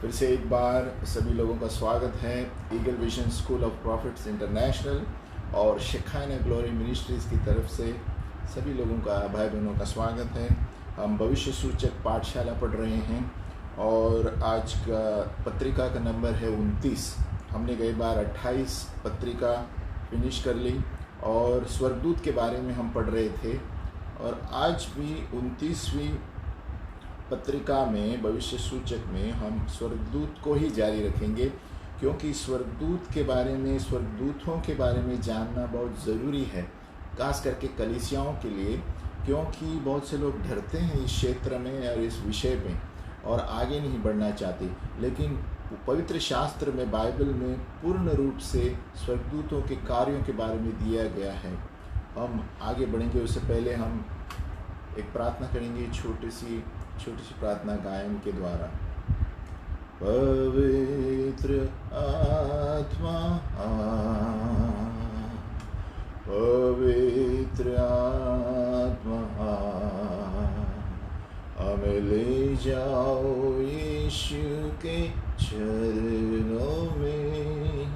फिर से एक बार सभी लोगों का स्वागत है eagle vision school of profits international और शेखाना ग्लोरी मिनिस्ट्रीज़ की तरफ से सभी लोगों का, भाई बहनों का स्वागत है। हम भविष्य सूचक पाठशाला पढ़ रहे हैं और आज का पत्रिका का नंबर है 29। हमने गई बार 28 पत्रिका फिनिश कर ली और स्वर्गदूत के बारे में हम पढ़ रहे थे और आज भी 29वीं पत्रिका में भविष्य सूचक में हम स्वर्गदूत को ही जारी रखेंगे, क्योंकि स्वर्गदूत के बारे में, स्वर्गदूतों के बारे में जानना बहुत ज़रूरी है, खास करके कलीसियाओं के लिए, क्योंकि बहुत से लोग डरते हैं इस क्षेत्र में और इस विषय में और आगे नहीं बढ़ना चाहते। लेकिन पवित्र शास्त्र में, बाइबल में पूर्ण रूप से स्वर्गदूतों के कार्यों के बारे में दिया गया है। हम आगे बढ़ेंगे उससे पहले हम एक प्रार्थना करेंगे, छोटी सी प्रार्थना गायन के द्वारा। पवित्र आत्मा, पवित्र आत्मा, हमें ले जाओ यीशु के चरणों में।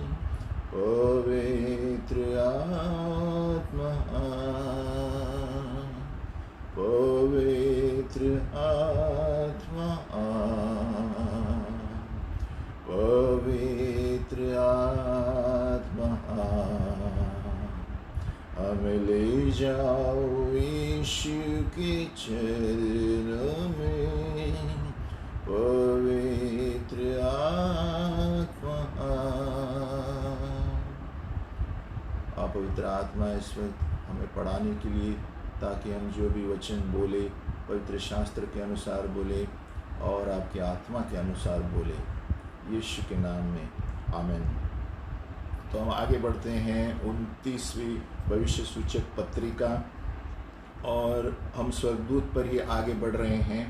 पवित्र आत्मा, पवित्र आत्मा, पवित्र आत्मा, हमें ले जाओ यीशु के चरणों में। पवित्र आत्मा, आप पवित्र आत्मा इस वक्त हमें पढ़ाने के लिए, ताकि हम जो भी वचन बोले पवित्र शास्त्र के अनुसार बोले और आपकी आत्मा के अनुसार बोले, यीशु के नाम में आमीन। तो हम आगे बढ़ते हैं 29वीं भविष्य सूचक पत्रिका और हम स्वर्गदूत पर ही आगे बढ़ रहे हैं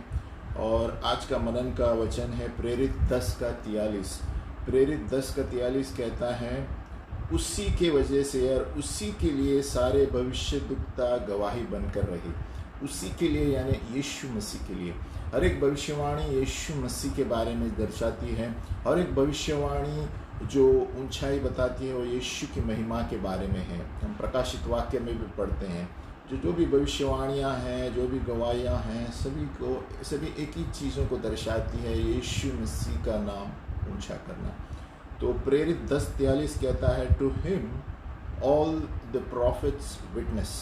और आज का मनन का वचन है प्रेरित 10:43। प्रेरित 10:43 कहता है, उसी के वजह से और उसी के लिए सारे भविष्यद्वक्ता गवाही बनकर रहे। उसी के लिए यानी यीशु मसीह के लिए। हर एक भविष्यवाणी यीशु मसीह के बारे में दर्शाती है। हर एक भविष्यवाणी जो ऊंचाई बताती है वो यीशु की महिमा के बारे में है। हम प्रकाशित वाक्य में भी पढ़ते हैं, जो भी भविष्यवाणियाँ हैं, जो भी गवाहियाँ हैं, सभी एक ही चीज़ों को दर्शाती है, यीशु मसीह का नाम ऊंचा करना। तो प्रेरित 10:43 कहता है, to him all the prophets witness.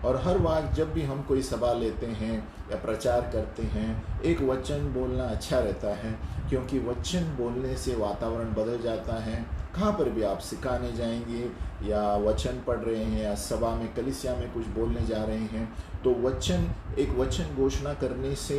और हर बार जब भी हम कोई सभा लेते हैं या प्रचार करते हैं, एक वचन बोलना अच्छा रहता है, क्योंकि वचन बोलने से वातावरण बदल जाता है। कहाँ पर भी आप सिखाने जाएंगे या वचन पढ़ रहे हैं या सभा में, कलीसिया में कुछ बोलने जा रहे हैं, तो एक वचन घोषणा करने से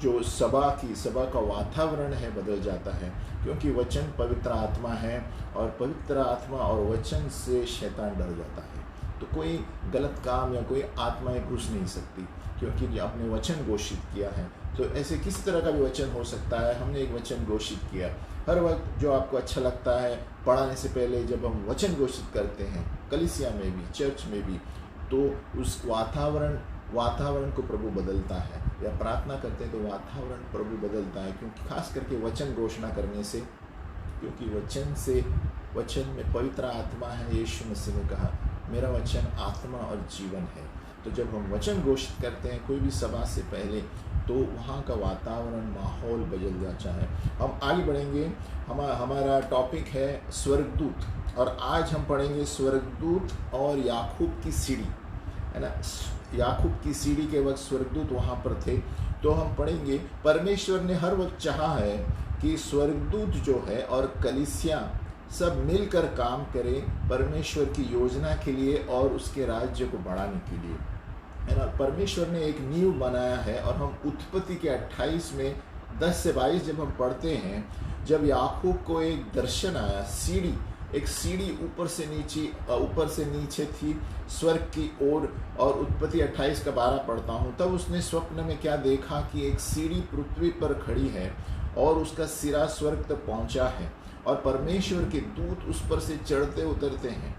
जो सभा का वातावरण है बदल जाता है, क्योंकि वचन पवित्र आत्मा है और पवित्र आत्मा और वचन से शैतान डर जाता है। तो कोई गलत काम या कोई आत्माएं घुस नहीं सकती, क्योंकि आपने वचन घोषित किया है। तो ऐसे किसी तरह का भी वचन हो सकता है। हमने एक वचन घोषित किया। हर वक्त जो आपको अच्छा लगता है, पढ़ाने से पहले जब हम वचन घोषित करते हैं, कलीसिया में भी, चर्च में भी, तो उस वातावरण को प्रभु बदलता है, या प्रार्थना करते हैं तो वातावरण प्रभु बदलता है, क्योंकि खास करके वचन घोषणा करने से, क्योंकि वचन में पवित्र आत्मा है। यीशु मसीह ने कहा, मेरा वचन आत्मा और जीवन है। तो जब हम वचन घोषित करते हैं कोई भी सभा से पहले, तो वहाँ का वातावरण, माहौल बदल जाता है। हम आगे बढ़ेंगे। हमारा टॉपिक है स्वर्गदूत और आज हम पढ़ेंगे स्वर्गदूत और याकूब की सीढ़ी, है ना। याकूब की सीढ़ी के वक्त स्वर्गदूत वहाँ पर थे। तो हम पढ़ेंगे, परमेश्वर ने हर वक्त चाहा है कि स्वर्गदूत जो है और कलीसिया सब मिलकर काम करें परमेश्वर की योजना के लिए और उसके राज्य को बढ़ाने के लिए, है ना। परमेश्वर ने एक नींव बनाया है और हम उत्पत्ति के 28 में 10 से 22 जब हम पढ़ते हैं, जब याकूब को एक दर्शन आया, एक सीढ़ी ऊपर से नीचे थी स्वर्ग की ओर, और उत्पत्ति 28 का 12 पढ़ता हूँ, तब उसने स्वप्न में क्या देखा कि एक सीढ़ी पृथ्वी पर खड़ी है और उसका सिरा स्वर्ग तक पहुँचा है और परमेश्वर के दूत उस पर से चढ़ते उतरते हैं।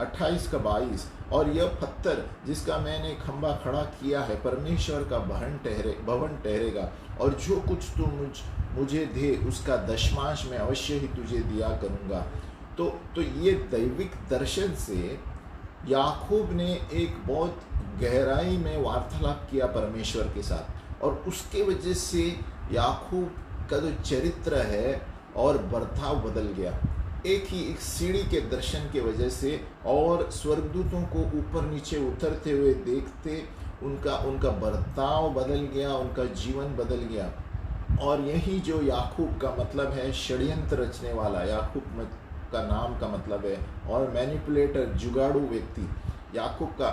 28 का 22, और यह पत्थर जिसका मैंने खंभा खड़ा किया है परमेश्वर का भवन ठहरेगा, और जो कुछ तू मुझे दे उसका दशमांश मैं अवश्य ही तुझे दिया करूँगा। तो ये दैविक दर्शन से याकूब ने एक बहुत गहराई में वार्तालाप किया परमेश्वर के साथ, और उसके वजह से याकूब का जो चरित्र है और बर्ताव बदल गया। एक सीढ़ी के दर्शन के वजह से, और स्वर्गदूतों को ऊपर नीचे उतरते हुए देखते उनका बर्ताव बदल गया, उनका जीवन बदल गया। और यही जो याकूब का मतलब है, षड्यंत्र रचने वाला, याकूब का नाम का मतलब है, और मैनिपुलेटर, जुगाड़ू व्यक्ति। याकूब का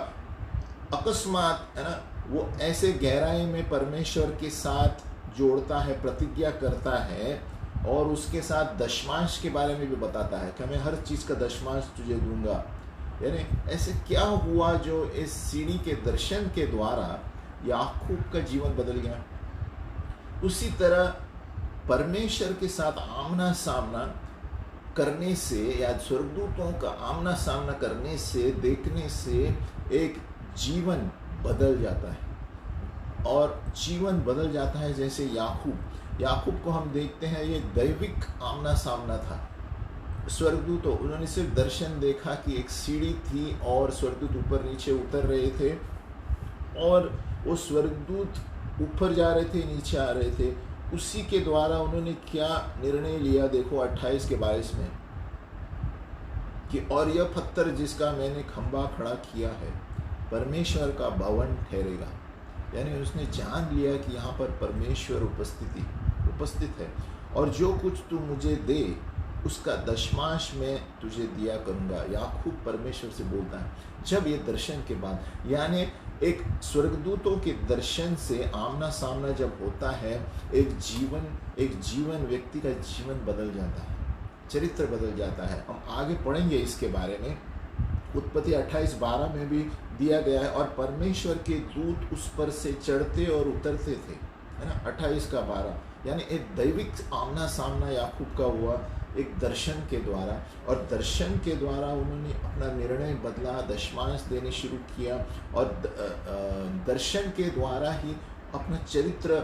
अकस्मात है ना, वो ऐसे गहराई में परमेश्वर के साथ जोड़ता है, प्रतिज्ञा करता है, और उसके साथ दशमांश के बारे में भी बताता है कि मैं हर चीज़ का दशमांश तुझे दूंगा। यानी ऐसे क्या हुआ जो इस सीढ़ी के दर्शन के द्वारा याकूब का जीवन बदल गया। उसी तरह परमेश्वर के साथ आमना सामना करने से, या स्वर्गदूतों का आमना सामना करने से, देखने से एक जीवन बदल जाता है, और जीवन बदल जाता है। जैसे याकूब को हम देखते हैं, ये दैविक आमना सामना था। स्वर्गदूतों, उन्होंने सिर्फ दर्शन देखा कि एक सीढ़ी थी और स्वर्गदूत ऊपर नीचे उतर रहे थे, और वो स्वर्गदूत ऊपर जा रहे थे, नीचे आ रहे थे। उसी के द्वारा उन्होंने क्या निर्णय लिया, देखो 28 के 22 में, कि और यह पत्थर जिसका मैंने खंभा खड़ा किया है परमेश्वर का भवन ठहरेगा। यानी उसने जान लिया कि यहाँ पर परमेश्वर उपस्थित है, और जो कुछ तू मुझे दे उसका दशमांश मैं तुझे दिया करूँगा। याकूब परमेश्वर से बोलता है जब ये दर्शन के बाद, यानी एक स्वर्गदूतों के दर्शन से आमना सामना जब होता है, एक जीवन व्यक्ति का जीवन बदल जाता है, चरित्र बदल जाता है। हम आगे पढ़ेंगे इसके बारे में। उत्पत्ति 28:12 में भी दिया गया है, और परमेश्वर के दूत उस पर से चढ़ते और उतरते थे, है ना। 28:12 यानी एक दैविक आमना सामना याकूब का हुआ एक दर्शन के द्वारा, और दर्शन के द्वारा उन्होंने अपना निर्णय बदला, दशमांश देने शुरू किया, और दर्शन के द्वारा ही अपना चरित्र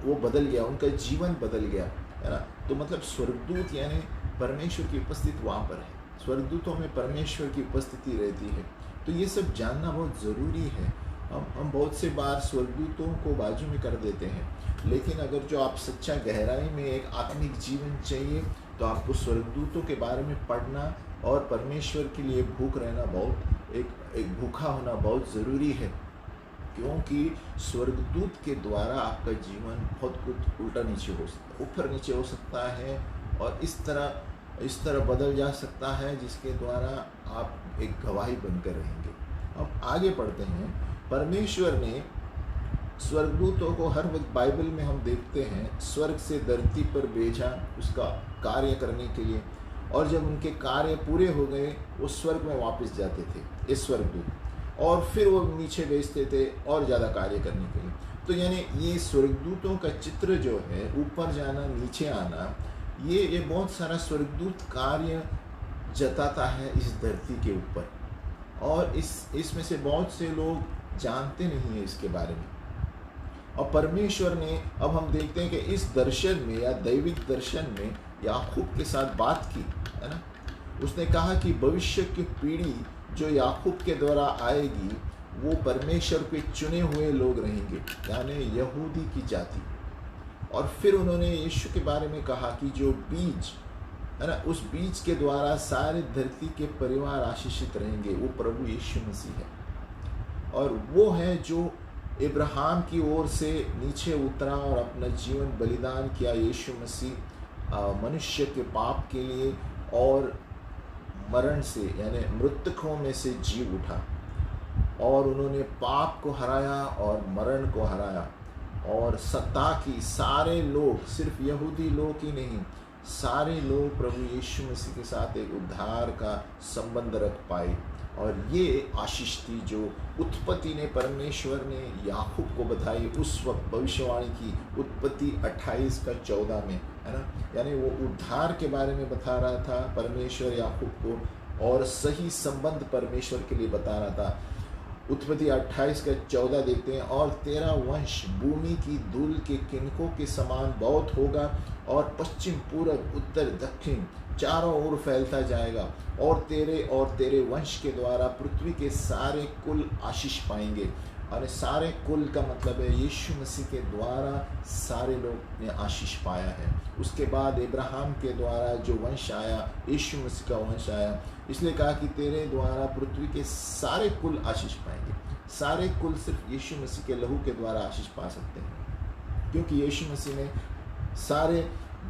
वो बदल गया, उनका जीवन बदल गया, है ना। तो मतलब स्वर्गदूत यानी परमेश्वर की उपस्थिति वहाँ पर है, स्वर्गदूतों में परमेश्वर की उपस्थिति रहती है। तो ये सब जानना बहुत ज़रूरी है। हम बहुत से बार स्वर्गदूतों को बाजू में कर देते हैं, लेकिन अगर जो आप सच्चा गहराई में एक आत्मिक जीवन चाहिए तो आपको स्वर्गदूतों के बारे में पढ़ना और परमेश्वर के लिए भूख रहना, बहुत एक भूखा होना बहुत ज़रूरी है। क्योंकि स्वर्गदूत के द्वारा आपका जीवन बहुत कुछ उल्टा नीचे हो सकता है, ऊपर नीचे हो सकता है, और इस तरह बदल जा सकता है जिसके द्वारा आप एक गवाही बनकर रहेंगे। अब आगे पढ़ते हैं। परमेश्वर ने स्वर्गदूतों को हर वक्त बाइबल में हम देखते हैं स्वर्ग से धरती पर भेजा उसका कार्य करने के लिए, और जब उनके कार्य पूरे हो गए वो स्वर्ग में वापस जाते थे ये स्वर्गदूत, और फिर वो नीचे भेजते थे और ज़्यादा कार्य करने के लिए। तो यानी ये स्वर्गदूतों का चित्र जो है, ऊपर जाना नीचे आना, ये बहुत सारा स्वर्गदूत कार्य जताता है इस धरती के ऊपर, और इसमें से बहुत से लोग जानते नहीं हैं इसके बारे में। और परमेश्वर ने, अब हम देखते हैं कि इस दर्शन में या दैविक दर्शन में याकूब के साथ बात की, है ना। उसने कहा कि भविष्य की पीढ़ी जो याकूब के द्वारा आएगी वो परमेश्वर के चुने हुए लोग रहेंगे, यानी यहूदी की जाति। और फिर उन्होंने यीशु के बारे में कहा कि जो बीज है ना, उस बीज के द्वारा सारे धरती के परिवार आशीषित रहेंगे, वो प्रभु यीशु मसीह है। और वो है जो इब्राहिम की ओर से नीचे उतरा और अपना जीवन बलिदान किया, यीशु मसीह मनुष्य के पाप के लिए, और मरण से यानी मृतकों में से जी उठा, और उन्होंने पाप को हराया और मरण को हराया, और सत्ता की सारे लोग, सिर्फ यहूदी लोग ही नहीं, सारे लोग प्रभु यीशु मसीह के साथ एक उद्धार का संबंध रख पाए। और ये आशीष थी जो उत्पत्ति ने, परमेश्वर ने याकूब को बताई उस वक्त, भविष्यवाणी की उत्पत्ति 28:14 में, है ना। यानी वो उद्धार के बारे में बता रहा था परमेश्वर याकूब को, और सही संबंध परमेश्वर के लिए बता रहा था। उत्पत्ति 28:14 देखते हैं, और तेरा वंश भूमि की धूल के किनकों के समान बहुत होगा और पश्चिम पूरब उत्तर दक्षिण चारों ओर फैलता जाएगा, और तेरे वंश के द्वारा पृथ्वी के सारे कुल आशीष पाएंगे। और सारे कुल का मतलब है यीशु मसीह के द्वारा सारे लोग ने आशीष पाया है। उसके बाद इब्राहिम के द्वारा जो वंश आया, यीशु मसीह का वंश आया, इसलिए कहा कि तेरे द्वारा पृथ्वी के सारे कुल आशीष पाएंगे। सारे कुल सिर्फ यीशु मसीह के लहू के द्वारा आशीष पा सकते हैं, क्योंकि यीशु मसीह ने सारे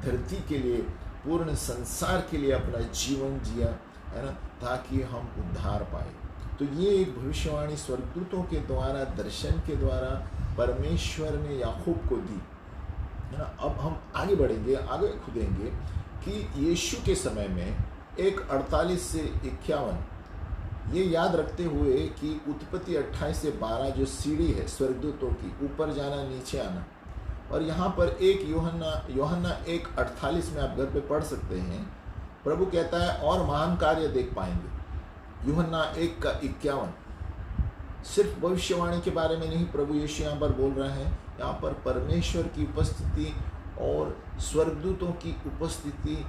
धरती के लिए, पूर्ण संसार के लिए अपना जीवन जिया, है ना, ताकि हम उद्धार पाए। तो ये एक भविष्यवाणी स्वर्गदूतों के द्वारा, दर्शन के द्वारा परमेश्वर ने याकूब को दी, है ना। अब हम आगे बढ़ेंगे, आगे खुदेंगे कि यीशु के समय में एक 48 से 51, ये याद रखते हुए कि उत्पत्ति 28 से 12 जो सीढ़ी है स्वर्गदूतों की, यूपर जाना नीचे आना, और यहाँ पर एक यूहन्ना 1:48 में आप घर पे पढ़ सकते हैं। प्रभु कहता है और महान कार्य देख पाएंगे। यूहन्ना 1:51 सिर्फ भविष्यवाणी के बारे में नहीं प्रभु यीशु यहाँ पर बोल रहे हैं, यहाँ पर परमेश्वर की उपस्थिति और स्वर्गदूतों की उपस्थिति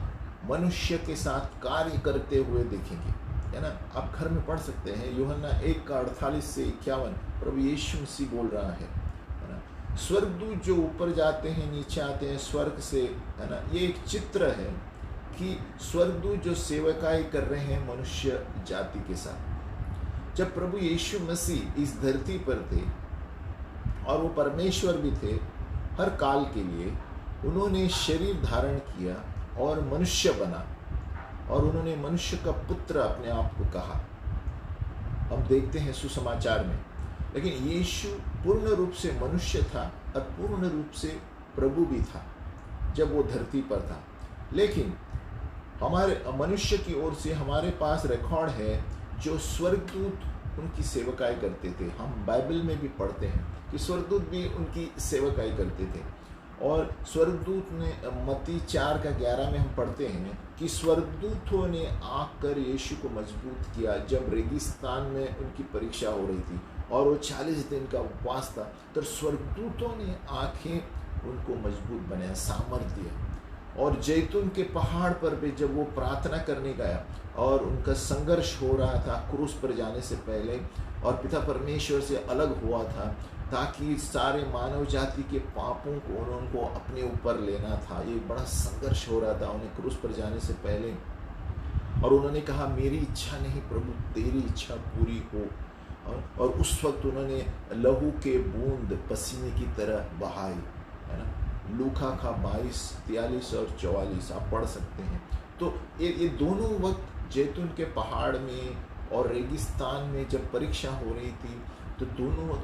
मनुष्य के साथ कार्य करते हुए देखेंगे, है ना। आप घर में पढ़ सकते हैं। यूहन्ना 1:48 से 51 प्रभु यीशु मसीह बोल रहा है ना। स्वर्गदूत जो ऊपर जाते हैं नीचे आते हैं स्वर्ग से, है ना। ये एक चित्र है कि स्वर्गदूत जो सेवकाई कर रहे हैं मनुष्य जाति के साथ। जब प्रभु यीशु मसीह इस धरती पर थे और वो परमेश्वर भी थे हर काल के लिए, उन्होंने शरीर धारण किया और मनुष्य बना, और उन्होंने मनुष्य का पुत्र अपने आप को कहा। हम देखते हैं सुसमाचार में, लेकिन यीशु पूर्ण रूप से मनुष्य था और पूर्ण रूप से प्रभु भी था जब वो धरती पर था। लेकिन हमारे मनुष्य की ओर से हमारे पास रिकॉर्ड है जो स्वर्गदूत उनकी सेवकाई करते थे। हम बाइबल में भी पढ़ते हैं कि स्वर्गदूत भी उनकी सेवकाई करते थे। और स्वर्गदूत ने मत्ती 4:11 में हम पढ़ते हैं कि स्वर्गदूतों ने आकर यीशु को मजबूत किया जब रेगिस्तान में उनकी परीक्षा हो रही थी और वो 40 दिन का उपवास था, तो स्वर्गदूतों ने आंखें उनको मजबूत बनाया, सामर्थ्य दिया। और जैतून के पहाड़ पर भी जब वो प्रार्थना करने गया और उनका संघर्ष हो रहा था क्रूस पर जाने से पहले, और पिता परमेश्वर से अलग हुआ था ताकि सारे मानव जाति के पापों को उनको अपने ऊपर लेना था। ये बड़ा संघर्ष हो रहा था उन्हें क्रूस पर जाने से पहले, और उन्होंने कहा मेरी इच्छा नहीं प्रभु तेरी इच्छा पूरी हो। और उस वक्त उन्होंने लहू के बूंद पसीने की तरह बहाई, है ना। लूका का 22, 43 और 44 आप पढ़ सकते हैं। तो ये दोनों वक्त जैतून के पहाड़ में और रेगिस्तान में जब परीक्षा हो रही थी, तो दोनों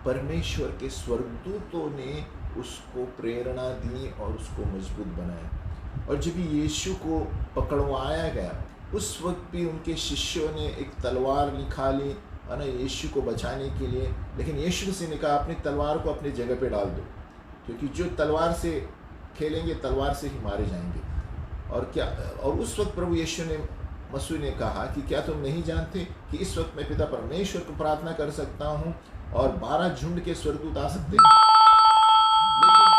परमेश्वर के स्वर्गदूतों ने उसको प्रेरणा दी और उसको मजबूत बनाया। और जब यीशु को पकड़वाया गया उस वक्त भी उनके शिष्यों ने एक तलवार निकाली, है ना, यीशु को बचाने के लिए। लेकिन यीशु मसीह ने कहा अपनी तलवार को अपनी जगह पे डाल दो, क्योंकि जो तलवार से खेलेंगे तलवार से ही मारे जाएंगे। और उस वक्त प्रभु यीशु ने मसीह ने कहा कि क्या तुम नहीं जानते कि इस वक्त मैं पिता परमेश्वर को प्रार्थना कर सकता हूँ और 12 झुंड के स्वर्गदूत आ सकते हैं। लेकिन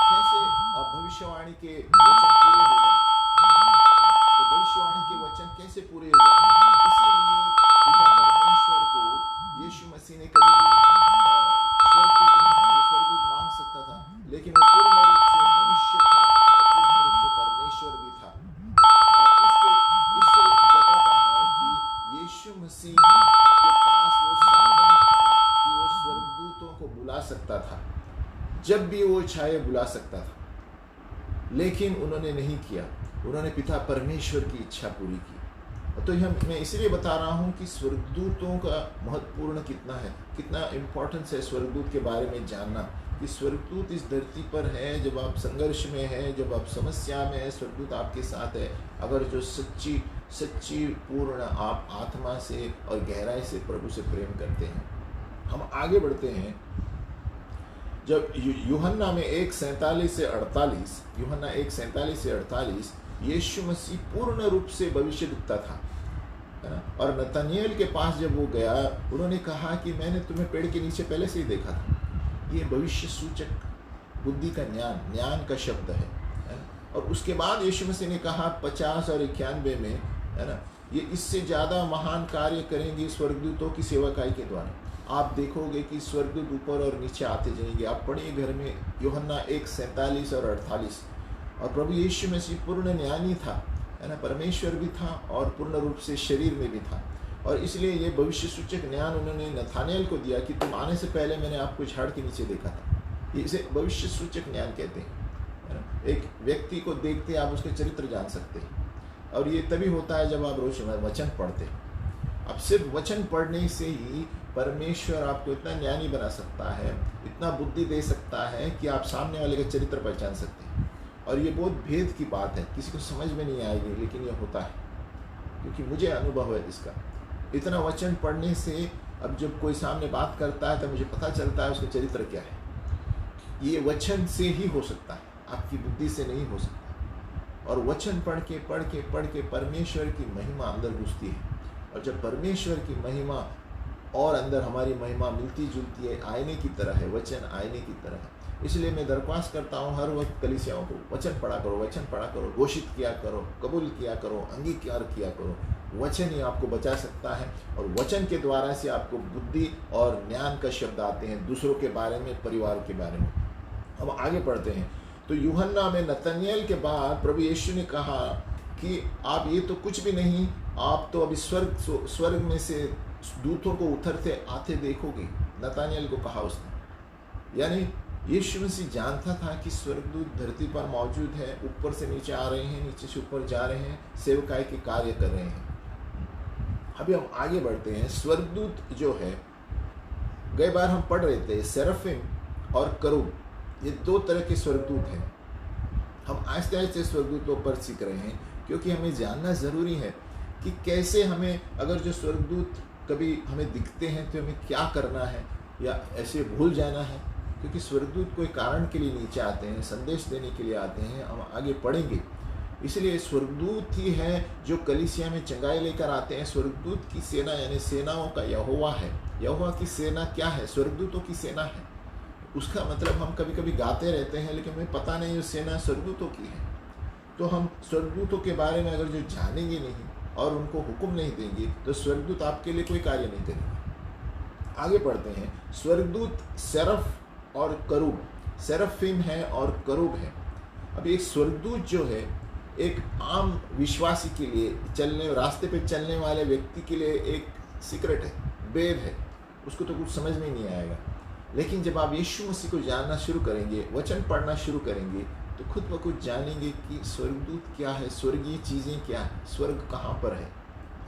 कैसे भविष्यवाणी के वचन पूरे हो जाए, तो भविष्यवाणी के वचन कैसे पूरे हो जाए, इसीलिए पिता परमेश्वर को यीशु मसीह ने कभी भी स्वर्गदूत मांग सकता था, लेकिन वो पूर्ण रूप से मनुष्य था और पूर्ण रूप से परमेश्वर भी था। और इससे जताता है कि यीशु मसीह के पास वो साधन था कि वो स्वर्गदूतों को बुला सकता था, जब भी वो चाहे बुला सकता था, लेकिन उन्होंने नहीं किया। उन्होंने पिता परमेश्वर की इच्छा पूरी की। तो मैं इसलिए बता रहा हूँ कि स्वर्गदूतों का महत्वपूर्ण कितना है, कितना इम्पोर्टेंस है स्वर्गदूत के बारे में जानना, कि स्वर्गदूत इस धरती पर है। जब आप संघर्ष में हैं, जब आप समस्या में हैं, स्वर्गदूत आपके साथ है। अगर जो सच्ची पूर्ण आप आत्मा से और गहराई से प्रभु से प्रेम करते हैं। हम आगे बढ़ते हैं। जब यूहन्ना में 1:47 से 48, यूहन्ना 1:47 से 48 यीशु मसीह पूर्ण रूप से भविष्य दिखता था। है ना। और नतनिएल के पास जब वो गया, उन्होंने कहा कि मैंने तुम्हें पेड़ के नीचे पहले से ही देखा था। ये भविष्य सूचक बुद्धि का ज्ञान का शब्द है ना। और उसके बाद यीशु मसीह ने कहा 50 और 91 में, है ना, ये इससे ज़्यादा महान कार्य करेंगे स्वर्गदूतों की सेवकाई के द्वारा। आप देखोगे कि स्वर्गदूत ऊपर और नीचे आते जाएंगे। आप पढ़िए घर में यूहन्ना 1:47 और 48। और प्रभु यीशु मसीह पूर्ण ज्ञानी था, है ना, परमेश्वर भी था और पूर्ण रूप से शरीर में भी था। और इसलिए ये भविष्य सूचक ज्ञान उन्होंने नथानिएल को दिया कि तुम आने से पहले मैंने आपको झाड़ के नीचे देखा था। इसे भविष्य सूचक ज्ञान कहते हैं, है ना। एक व्यक्ति को देखते आप उसके चरित्र जान सकते हैं। और ये तभी होता है जब आप रोज वचन पढ़ते हैं। अब सिर्फ वचन पढ़ने से ही परमेश्वर आपको इतना ज्ञानी बना सकता है, इतना बुद्धि दे सकता है कि आप सामने वाले का चरित्र पहचान सकते हैं। और ये बहुत भेद की बात है, किसी को समझ में नहीं आएगी, लेकिन ये होता है क्योंकि मुझे अनुभव है इसका। इतना वचन पढ़ने से अब जब कोई सामने बात करता है तो मुझे पता चलता है उसका चरित्र क्या है। ये वचन से ही हो सकता है, आपकी बुद्धि से नहीं हो सकता। और वचन पढ़ के परमेश्वर की महिमा अंदर घुसती है। और जब परमेश्वर की महिमा और अंदर हमारी महिमा मिलती जुलती है, आईने की तरह है, वचन आईने की तरह है। इसलिए मैं दरख्वास्त करता हूँ हर वक्त कलीसियाओं को, वचन पढ़ा करो, घोषित किया करो, कबूल किया करो, अंगीकार किया करो। वचन ही आपको बचा सकता है। और वचन के द्वारा से आपको बुद्धि और ज्ञान का शब्द आते हैं दूसरों के बारे में, परिवार के बारे में। हम आगे पढ़ते हैं। तो यूहन्ना में नतनिएल के बाद प्रभु यीशु ने कहा कि आप ये तो कुछ भी नहीं, आप तो अभी स्वर्ग में से दूतों को उतरते आते देखोगे। नतनिएल को कहा उसने। यानी यीशु मसीह जानता था कि स्वर्गदूत धरती पर मौजूद है, ऊपर से नीचे आ रहे हैं, नीचे से ऊपर जा रहे हैं, सेवकाई के कार्य कर रहे हैं। अभी हम आगे बढ़ते हैं। स्वर्गदूत जो है, गई बार हम पढ़ रहे थे सेराफिम और करूब, ये दो तरह के स्वर्गदूत हैं। हम आहिस्ते आहिस्ते स्वर्गदूतों पर सीख रहे हैं क्योंकि हमें जानना ज़रूरी है कि कैसे हमें, अगर जो स्वर्गदूत कभी हमें दिखते हैं तो हमें क्या करना है या ऐसे भूल जाना है। क्योंकि स्वर्गदूत कोई कारण के लिए नीचे आते हैं, संदेश देने के लिए आते हैं। हम आगे पढ़ेंगे। इसलिए स्वर्गदूत ही है जो कलीसिया में चंगाई लेकर आते हैं। स्वर्गदूत की सेना यानी सेनाओं का यहोवा है। यहोवा की सेना क्या है? स्वर्गदूतों की सेना है। उसका मतलब हम कभी कभी गाते रहते हैं लेकिन हमें पता नहीं उस सेना स्वर्गदूतों की है। तो हम स्वर्गदूतों के बारे में अगर जो जानेंगे नहीं और उनको हुक्म नहीं देंगे तो स्वर्गदूत आपके लिए कोई कार्य नहीं करेंगे। आगे बढ़ते हैं। स्वर्गदूत सेरफ और करूब, सेरफिम है और करूब है। अब एक स्वर्गदूत जो है एक आम विश्वासी के लिए, चलने रास्ते पे चलने वाले व्यक्ति के लिए एक सीक्रेट है, वेद है, उसको तो कुछ समझ में नहीं आएगा। लेकिन जब आप यीशु मसीह को जानना शुरू करेंगे, वचन पढ़ना शुरू करेंगे, तो खुद ब खुद जानेंगे कि स्वर्गदूत क्या है, स्वर्गीय चीज़ें क्या है, स्वर्ग कहाँ पर है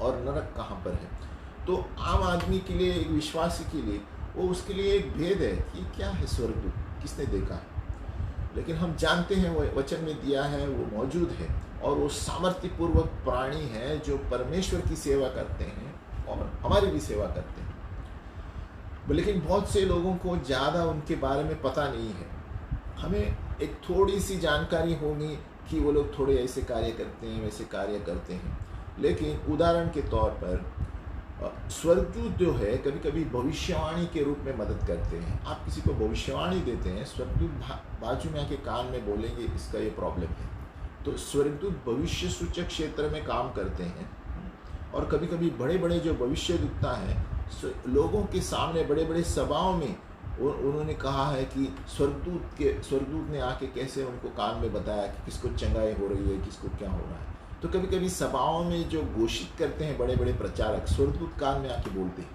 और नरक कहाँ पर है। तो आम आदमी के लिए, एक विश्वासी के लिए, वो उसके लिए एक भेद है कि क्या है स्वर्गदूत, किसने देखा है। लेकिन हम जानते हैं वो वचन में दिया है, वो मौजूद है और वो सामर्थ्यपूर्वक प्राणी है जो परमेश्वर की सेवा करते हैं और हमारी भी सेवा करते हैं। लेकिन बहुत से लोगों को ज़्यादा उनके बारे में पता नहीं है। हमें एक थोड़ी सी जानकारी होगी कि वो लोग थोड़े ऐसे कार्य करते हैं, वैसे कार्य करते हैं। लेकिन उदाहरण के तौर पर स्वर्गदूत जो है कभी कभी भविष्यवाणी के रूप में मदद करते हैं। आप किसी को भविष्यवाणी देते हैं, स्वर्गदूत बाजू में आके कान में बोलेंगे इसका ये प्रॉब्लम है। तो स्वर्गदूत भविष्य सूचक क्षेत्र में काम करते हैं। और कभी कभी बड़े बड़े जो भविष्यद्वक्ता हैं, लोगों के सामने बड़े बड़े सभाओं में उन्होंने कहा है कि स्वर्गदूत ने आके कैसे उनको कान में बताया कि किसको चंगाई हो रही है, किसको क्या हो रहा है। तो कभी कभी सभाओं में जो घोषित करते हैं बड़े बड़े प्रचारक, स्वर्गदूत कान में आके बोलते हैं।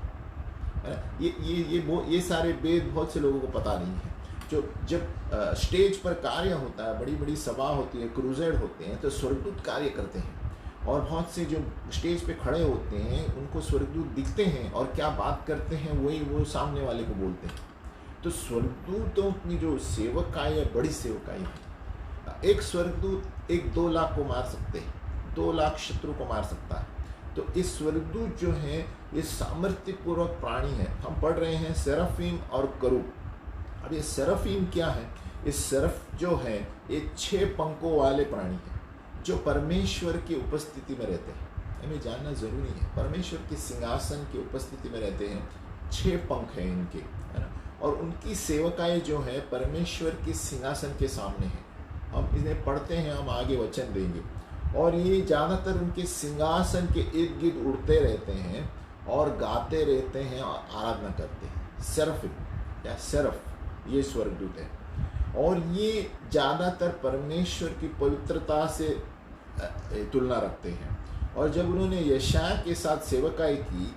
ये सारे वेद बहुत से लोगों को पता नहीं है। जो जब स्टेज पर कार्य होता है, बड़ी बड़ी सभा होती है, क्रूसेड होते हैं, तो स्वर्गदूत कार्य करते हैं। और बहुत से जो स्टेज पे खड़े होते हैं उनको स्वर्गदूत दिखते हैं और क्या बात करते हैं वही वो सामने वाले को बोलते हैं। तो स्वर्गदूतों की जो सेवकाई है, बड़ी सेवकाई है। एक स्वर्गदूत 2 लाख को मार सकते हैं, 2 लाख शत्रु को मार सकता है। तो इस स्वर्गदूत जो है ये सामर्थ्यपूर्वक प्राणी है। हम पढ़ रहे हैं सेराफीम और करूब। अब ये सेराफीम क्या है? ये सेरफ जो है ये 6 पंखों वाले प्राणी है जो परमेश्वर की उपस्थिति में रहते हैं। हमें जानना ज़रूरी है। परमेश्वर के सिंहासन की उपस्थिति में रहते हैं, 6 पंख हैं इनके, है ना, और उनकी सेवकाएं जो है परमेश्वर के सिंहासन के सामने है। हम इन्हें पढ़ते हैं, हम आगे वचन देंगे, और ये ज़्यादातर उनके सिंहासन के इर्द गिर्द उड़ते रहते हैं और गाते रहते हैं और आराधना करते हैं। सेरफिम या सेरफ ये स्वर्गदूत है, और ये ज़्यादातर परमेश्वर की पवित्रता से तुलना रखते हैं। और जब उन्होंने यशाया के साथ सेवकाई की,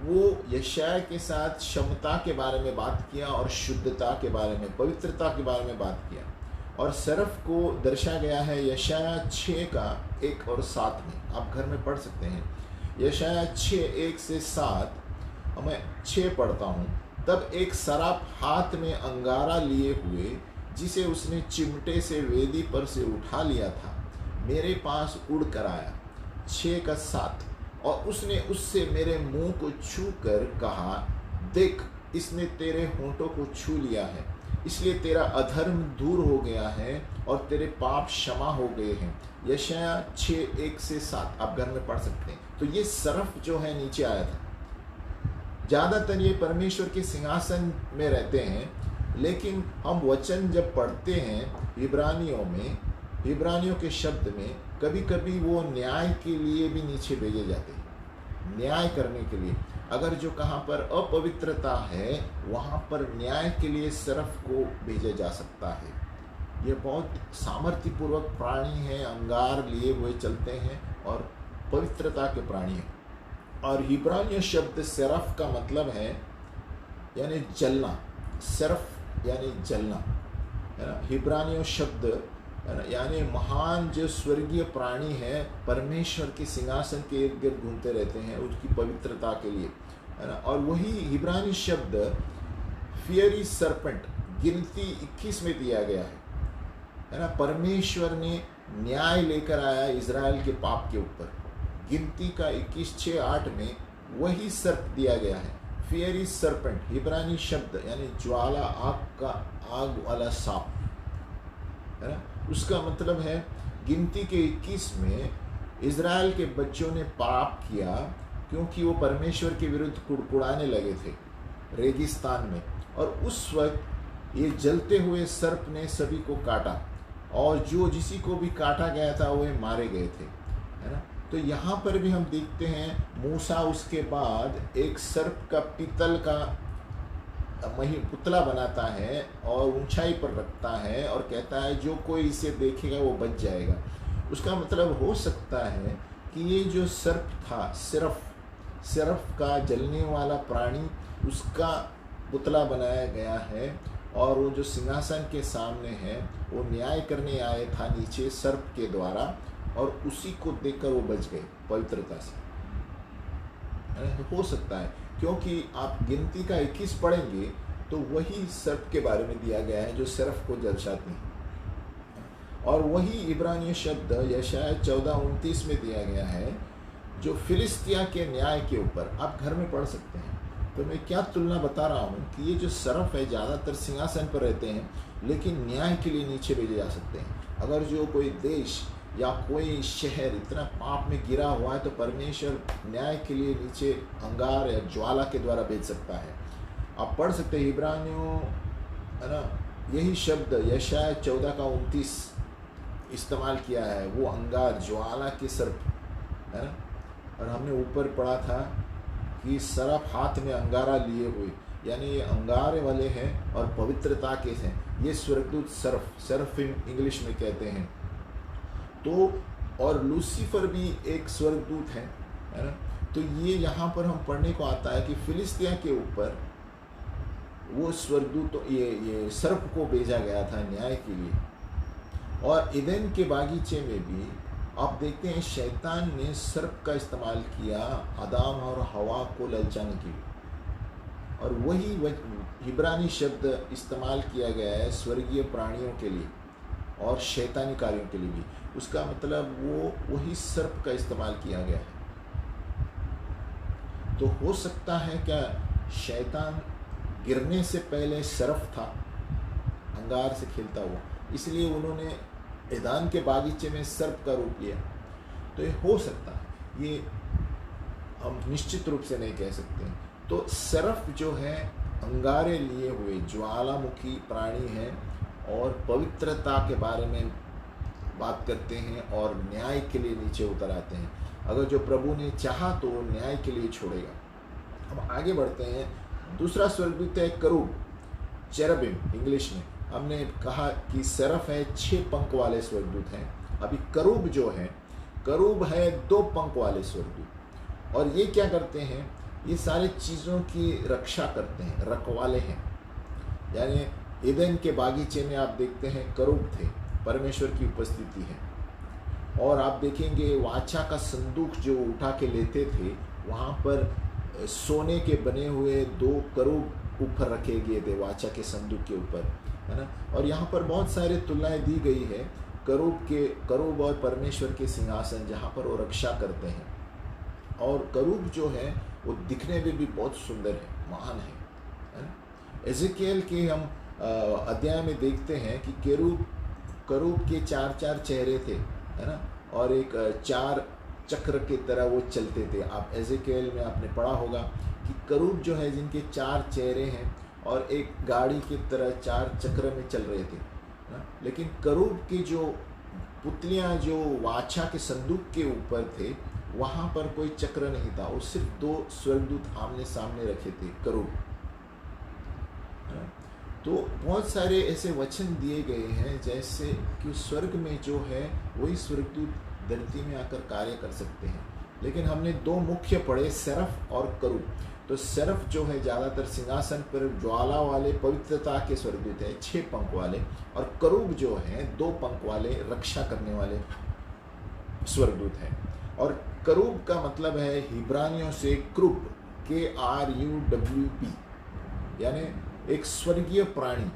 वो यशाया के साथ क्षमता के बारे में बात किया और शुद्धता के बारे में, पवित्रता के बारे में बात किया। और सरफ को दर्शा गया है यशाया 6 का 1 और 7 में। आप घर में पढ़ सकते हैं। यशाया 6 1 से 7, मैं 6 पढ़ता हूँ। तब एक सराप हाथ में अंगारा लिए हुए, जिसे उसने चिमटे से वेदी पर से उठा लिया था, मेरे पास उड़ कर आया। 6 का 7, और उसने उससे मेरे मुंह को छू कर कहा, देख, इसने तेरे होंठों को छू लिया है, इसलिए तेरा अधर्म दूर हो गया है और तेरे पाप क्षमा हो गए हैं। यशाया 6 1 से 7 आप घर में पढ़ सकते हैं। तो ये सरफ जो है नीचे आया था। ज़्यादातर ये परमेश्वर के सिंहासन में रहते हैं, लेकिन हम वचन जब पढ़ते हैं इब्रानियों में, इब्रानियों के शब्द में कभी कभी वो न्याय के लिए भी नीचे भेजे जाते हैं, न्याय करने के लिए। अगर जो कहाँ पर अपवित्रता है वहाँ पर न्याय के लिए सरफ को भेजा जा सकता है। ये बहुत सामर्थ्यपूर्वक प्राणी है, अंगार लिए हुए चलते हैं और पवित्रता के प्राणी हैं। और इब्रानी शब्द सरफ का मतलब है यानी जलना, सरफ यानी जलना, है ना। इब्रानी शब्द यानी महान जो स्वर्गीय प्राणी है, परमेश्वर के सिंहासन के इर्द गिर्द घूमते रहते हैं उसकी पवित्रता के लिए, है ना। और वही इब्रानी शब्द फियरी सरपेंट गिनती 21 में दिया गया है ना। परमेश्वर ने न्याय लेकर आया इजराइल के पाप के ऊपर। गिनती का 21:6-8 में वही सर्प दिया गया है, फियरी सरपेंट। इब्रानी शब्द यानी ज्वाला, आग का, आग वाला सांप, है ना। उसका मतलब है गिनती के 21 में इजराइल के बच्चों ने पाप किया क्योंकि वो परमेश्वर के विरुद्ध कुड़कुड़ाने लगे थे रेगिस्तान में, और उस वक्त ये जलते हुए सर्प ने सभी को काटा, और जो जिसी को भी काटा गया था वो मारे गए थे, है ना। तो यहाँ पर भी हम देखते हैं मूसा उसके बाद एक सर्प का पीतल का पुतला बनाता है और ऊंचाई पर रखता है और कहता है जो कोई इसे देखेगा वो बच जाएगा। उसका मतलब हो सकता है कि ये जो सर्प था, सिर्फ का जलने वाला प्राणी, उसका पुतला बनाया गया है, और वो जो सिंहासन के सामने है वो न्याय करने आया था नीचे सर्प के द्वारा, और उसी को देखकर वो बच गए पवित्रता से। हो सकता है क्योंकि आप गिनती का 21 पढ़ेंगे तो वही सर्प के बारे में दिया गया है जो सर्फ को दर्शाती है। और वही इब्रानी शब्द यशाया 14:29 में दिया गया है जो फिलिस्तिया के न्याय के ऊपर। आप घर में पढ़ सकते हैं। तो मैं क्या तुलना बता रहा हूँ कि ये जो सर्फ है ज़्यादातर सिंहासन पर रहते हैं, लेकिन न्याय के लिए नीचे भेजे जा सकते हैं। अगर जो कोई देश या कोई शहर इतना पाप में गिरा हुआ है तो परमेश्वर न्याय के लिए नीचे अंगार या ज्वाला के द्वारा भेज सकता है। आप पढ़ सकते हैं इब्रानियों, है ना, यही शब्द यशाया 14:29 इस्तेमाल किया है, वो अंगार, ज्वाला के सर्प, है ना। और हमने ऊपर पढ़ा था कि सर्प हाथ में अंगारा लिए हुए, यानी ये अंगारे वाले हैं और पवित्रता के हैं। ये स्वर्गदूत सर्फ इंग्लिश में कहते हैं। तो और लूसीफर भी एक स्वर्गदूत है ना। तो ये यहाँ पर हम पढ़ने को आता है कि फिलिस्तिया के ऊपर वो स्वर्गदूत, ये सर्प को भेजा गया था न्याय के लिए। और ईदेन के बागीचे में भी आप देखते हैं शैतान ने सर्प का इस्तेमाल किया आदम और हवा को ललचाने के लिए, और वही इब्रानी शब्द इस्तेमाल किया गया है स्वर्गीय प्राणियों के लिए और शैतानी कार्यों के लिए भी। उसका मतलब वो वही सर्प का इस्तेमाल किया गया है। तो हो सकता है क्या शैतान गिरने से पहले सर्प था, अंगार से खेलता हुआ, इसलिए उन्होंने ईदेन के बागीचे में सर्प का रूप लिया। तो ये हो सकता है, ये हम निश्चित रूप से नहीं कह सकते। तो सरफ जो है अंगारे लिए हुए ज्वालामुखी प्राणी है और पवित्रता के बारे में बात करते हैं और न्याय के लिए नीचे उतर आते हैं। अगर जो प्रभु ने चाहा तो वो न्याय के लिए छोड़ेगा। हम आगे बढ़ते हैं। दूसरा स्वर्गदूत है करूब, चेरबिम इंग्लिश में। हमने कहा कि सरफ है 6 पंख वाले स्वर्गदूत हैं। अभी करूब जो है, करूब है 2 पंख वाले स्वर्गदूत। और ये क्या करते हैं? ये सारी चीज़ों की रक्षा करते हैं, रखवाले हैं। यानी ईदेन के बागीचे में आप देखते हैं करूब थे, परमेश्वर की उपस्थिति है। और आप देखेंगे वाचा का संदूक जो उठा के लेते थे, वहाँ पर सोने के बने हुए 2 करूब ऊपर रखे गए थे वाचा के संदूक के ऊपर, है ना। और यहाँ पर बहुत सारे तुलनाएं दी गई है करूब और परमेश्वर के सिंहासन, जहाँ पर वो रक्षा करते हैं। और करूब जो है वो दिखने में भी बहुत सुंदर है, महान है ना। एजेकिएल के हम अध्याय में देखते हैं कि करूब के 4 चेहरे थे, है ना, और एक 4 चक्र की तरह वो चलते थे। आप एजेकिएल में आपने पढ़ा होगा कि करूब जो है जिनके 4 चेहरे हैं और एक गाड़ी की तरह 4 चक्र में चल रहे थे ना। लेकिन करूब की जो पुतलियाँ जो वाचा के संदूक के ऊपर थे, वहाँ पर कोई चक्र नहीं था। वो सिर्फ 2 स्वर्गदूत आमने सामने रखे थे करूब। तो बहुत सारे ऐसे वचन दिए गए हैं जैसे कि स्वर्ग में जो है वही स्वर्गदूत धरती में आकर कार्य कर सकते हैं। लेकिन हमने 2 मुख्य पढ़े, सरफ और करूब। तो सरफ जो है ज़्यादातर सिंहासन पर ज्वाला वाले पवित्रता के स्वर्गदूत है, 6 पंख वाले। और करूब जो है 2 पंख वाले रक्षा करने वाले स्वर्गदूत हैं। और करूब का मतलब है हिब्रानियों से क्रूब, KRUWB, यानी एक स्वर्गीय प्राणी,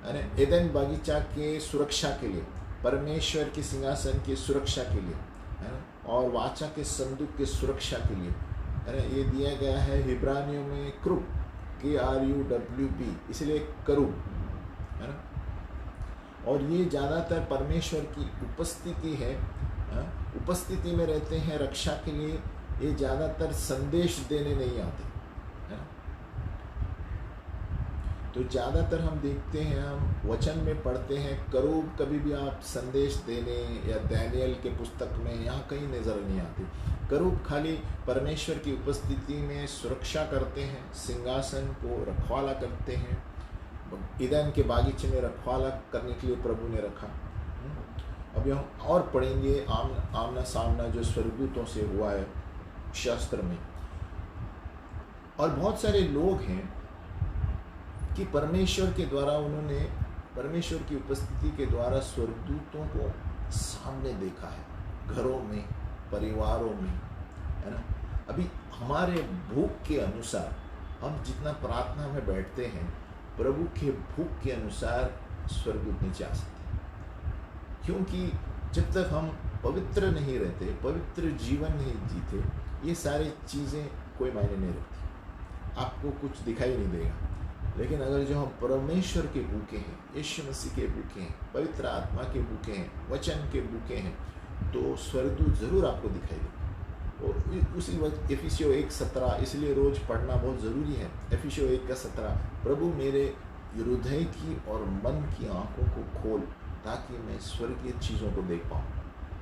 यानी एदन बागीचा के सुरक्षा के लिए, परमेश्वर के सिंहासन की सुरक्षा के लिए, है ना, और वाचा के संदूक की सुरक्षा के लिए, है ना। ये दिया गया है हिब्रानियों में क्रूब, KRUWB, इसलिए करूब, है ना। और ये ज़्यादातर परमेश्वर की उपस्थिति है, उपस्थिति में रहते हैं रक्षा के लिए। ये ज़्यादातर संदेश देने नहीं आते, है ना। तो ज़्यादातर हम देखते हैं, हम वचन में पढ़ते हैं करूब कभी भी आप संदेश देने या दानियल के पुस्तक में यहाँ कहीं नज़र नहीं आती। करूब खाली परमेश्वर की उपस्थिति में सुरक्षा करते हैं, सिंहासन को रखवाला करते हैं। ईदेन के बागीचे में रखवाला करने के लिए प्रभु ने रखा। अभी हम और पढ़ेंगे आमना सामना जो स्वर्गदूतों से हुआ है शास्त्र में। और बहुत सारे लोग हैं कि परमेश्वर के द्वारा उन्होंने परमेश्वर की उपस्थिति के द्वारा स्वर्गदूतों को सामने देखा है, घरों में, परिवारों में, है ना। अभी हमारे भूख के अनुसार हम जितना प्रार्थना में बैठते हैं, प्रभु के भूख के अनुसार स्वर्गदूत नीचे आ सकते हैं। क्योंकि जब तक हम पवित्र नहीं रहते, पवित्र जीवन नहीं जीते, ये सारी चीज़ें कोई मायने नहीं रखती, आपको कुछ दिखाई नहीं देगा। लेकिन अगर जो हम परमेश्वर के भूखे हैं, यीशु मसीह के भूखे हैं, पवित्र आत्मा के भूखे हैं, वचन के भूखे हैं, तो स्वर्गदूत ज़रूर आपको दिखाई देगा। और उसी वक्त एफिसियों 1:17, इसलिए रोज़ पढ़ना बहुत ज़रूरी है। एफिसियों 1:17, प्रभु मेरे हृदय की और मन की आँखों को खोल ताकि मैं स्वर्गीय चीज़ों को देख पाऊँ।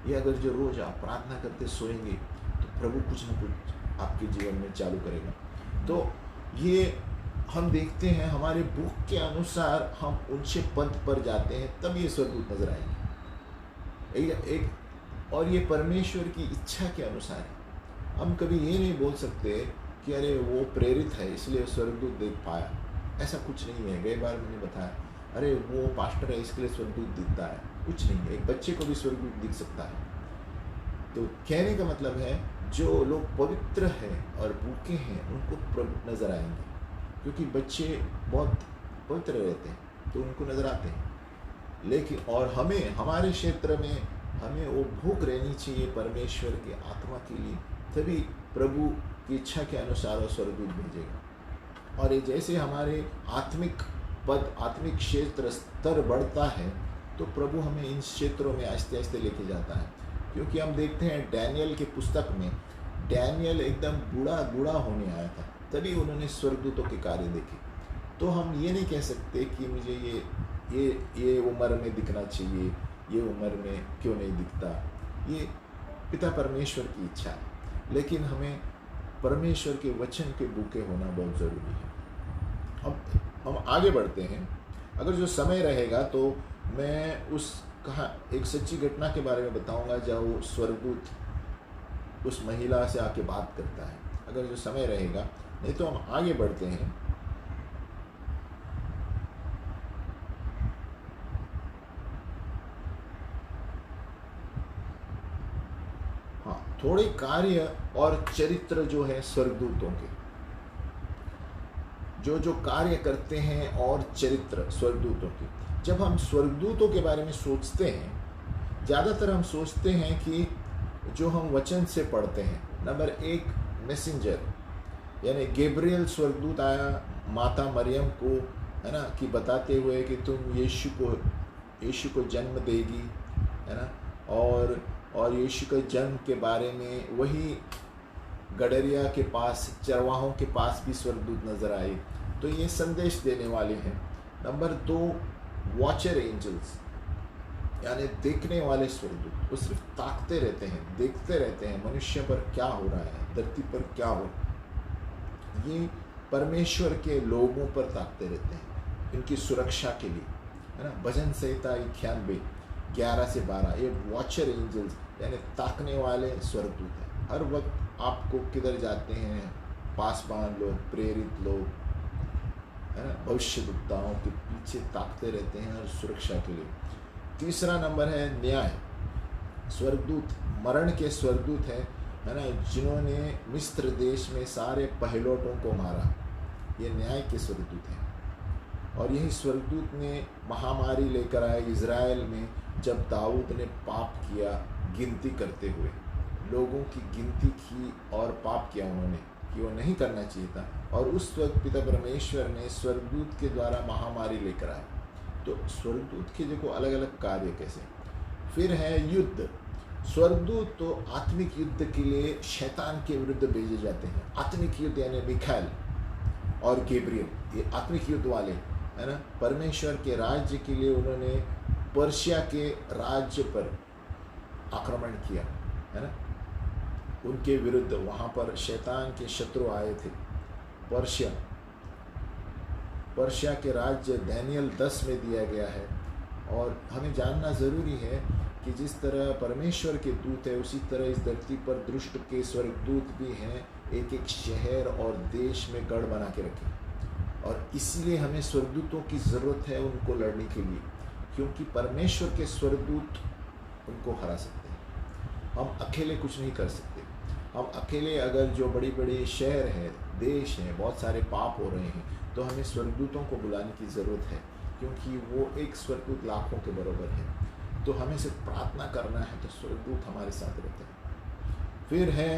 ये अगर जो रोज़ आप प्रार्थना करते सोएंगे तो प्रभु कुछ न कुछ आपके जीवन में चालू करेगा। तो ये हम देखते हैं हमारे भूख के अनुसार हम ऊंचे पद पर जाते हैं, तब ये स्वर्गदूत नजर आएंगे। और ये परमेश्वर की इच्छा के अनुसार है। हम कभी ये नहीं बोल सकते कि अरे वो प्रेरित है इसलिए स्वर्गदूत देख पाया, ऐसा कुछ नहीं है। कई बार मैंने बताया, अरे वो पास्टर है इसके लिए स्वर्गदूत दिखता है, कुछ नहीं है। एक बच्चे को भी स्वर्गदूत दिख सकता है। तो कहने का मतलब है जो लोग पवित्र हैं और भूखे हैं उनको प्रभु नजर आएंगे, क्योंकि बच्चे बहुत पवित्र रहते हैं तो उनको नजर आते हैं। लेकिन और हमें हमारे क्षेत्र में हमें वो भूख रहनी चाहिए परमेश्वर के आत्मा के लिए, तभी प्रभु की इच्छा के अनुसार वो स्वर्गदूत भेजेगा। और ये जैसे हमारे आत्मिक पद, आत्मिक क्षेत्र स्तर बढ़ता है तो प्रभु हमें इन क्षेत्रों में आहिस्ते आहिस्ते लेके जाता है। क्योंकि हम देखते हैं दानियल के पुस्तक में डैनियल एकदम बूढ़ा बूढ़ा होने आया था, तभी उन्होंने स्वर्गदूतों के कार्य देखे। तो हम ये नहीं कह सकते कि मुझे ये उम्र में दिखना चाहिए, ये उम्र में क्यों नहीं दिखता। ये पिता परमेश्वर की इच्छा है, लेकिन हमें परमेश्वर के वचन के भूखे होना बहुत ज़रूरी है। अब हम आगे बढ़ते हैं। अगर जो समय रहेगा तो मैं एक सच्ची घटना के बारे में बताऊंगा, जहाँ वो स्वर्गदूत उस महिला से आके बात करता है, अगर जो समय रहेगा। नहीं तो हम आगे बढ़ते हैं। हाँ, थोड़े कार्य और चरित्र जो है स्वर्गदूतों के, जो कार्य करते हैं और चरित्र स्वर्गदूतों के। जब हम स्वर्गदूतों के बारे में सोचते हैं, ज़्यादातर हम सोचते हैं कि जो हम वचन से पढ़ते हैं, नंबर 1 मैसेंजर यानी गैब्रियल स्वर्गदूत आया माता मरियम को, है ना, कि बताते हुए कि तुम यीशु को जन्म देगी, है ना, और यीशु के जन्म के बारे में वही गडरिया के पास, चरवाहों के पास भी स्वर्गदूत नजर आए। तो ये संदेश देने वाले हैं। नंबर 2 वॉचर एंजल्स यानी देखने वाले स्वर्गदूत, वो सिर्फ ताकते रहते हैं, देखते रहते हैं मनुष्य पर क्या हो रहा है, धरती पर क्या हो रहा है। ये परमेश्वर के लोगों पर ताकते रहते हैं, इनकी सुरक्षा के लिए, है ना। भजन संहिता 91 11 से 12, ये वॉचर एंजल्स यानी ताकने वाले स्वर्गदूत हैं। हर वक्त आपको किधर जाते हैं, पासवान लोग, प्रेरित लोग, है ना, भविष्यवक्ताओं के पीछे ताकते रहते हैं और सुरक्षा के लिए। तीसरा नंबर है न्याय स्वर्गदूत, मरण के स्वर्गदूत है ना, जिन्होंने मिस्र देश में सारे पहलौठों को मारा, ये न्याय के स्वर्गदूत हैं। और यही स्वर्गदूत ने महामारी लेकर आए इज़राइल में, जब दाऊद ने पाप किया, गिनती करते हुए लोगों की गिनती की और पाप किया उन्होंने, कि वो नहीं करना चाहिए था। और उस वक्त पिता परमेश्वर ने स्वर्गदूत के द्वारा महामारी लेकर आए। तो स्वर्गदूत के देखो अलग अलग कार्य कैसे। फिर है युद्ध, स्वर्गदूत तो आत्मिक युद्ध के लिए शैतान के विरुद्ध भेजे जाते हैं। आत्मिक युद्ध यानी मिखाइल और गैब्रियल, ये आत्मिक युद्ध वाले, है ना। परमेश्वर के राज्य के लिए उन्होंने पर्शिया के राज्य पर आक्रमण किया, है ना। उनके विरुद्ध वहाँ पर शैतान के शत्रु आए थे। पर्शिया के राज्य दानियल 10 में दिया गया है। और हमें जानना ज़रूरी है कि जिस तरह परमेश्वर के दूत है, उसी तरह इस धरती पर दुष्ट के स्वर्गदूत भी हैं, एक एक शहर और देश में गढ़ बना के रखे। और इसीलिए हमें स्वर्गदूतों की ज़रूरत है उनको लड़ने के लिए, क्योंकि परमेश्वर के स्वर्गदूत उनको हरा सकते हैं। हम अकेले कुछ नहीं कर सकते। हम अकेले अगर जो बड़ी बड़ी शहर है, देश हैं, बहुत सारे पाप हो रहे हैं, तो हमें स्वर्गदूतों को बुलाने की ज़रूरत है, क्योंकि वो एक स्वर्गदूत लाखों के बराबर है। तो हमें सिर्फ प्रार्थना करना है तो स्वर्गदूत हमारे साथ रहते हैं। फिर है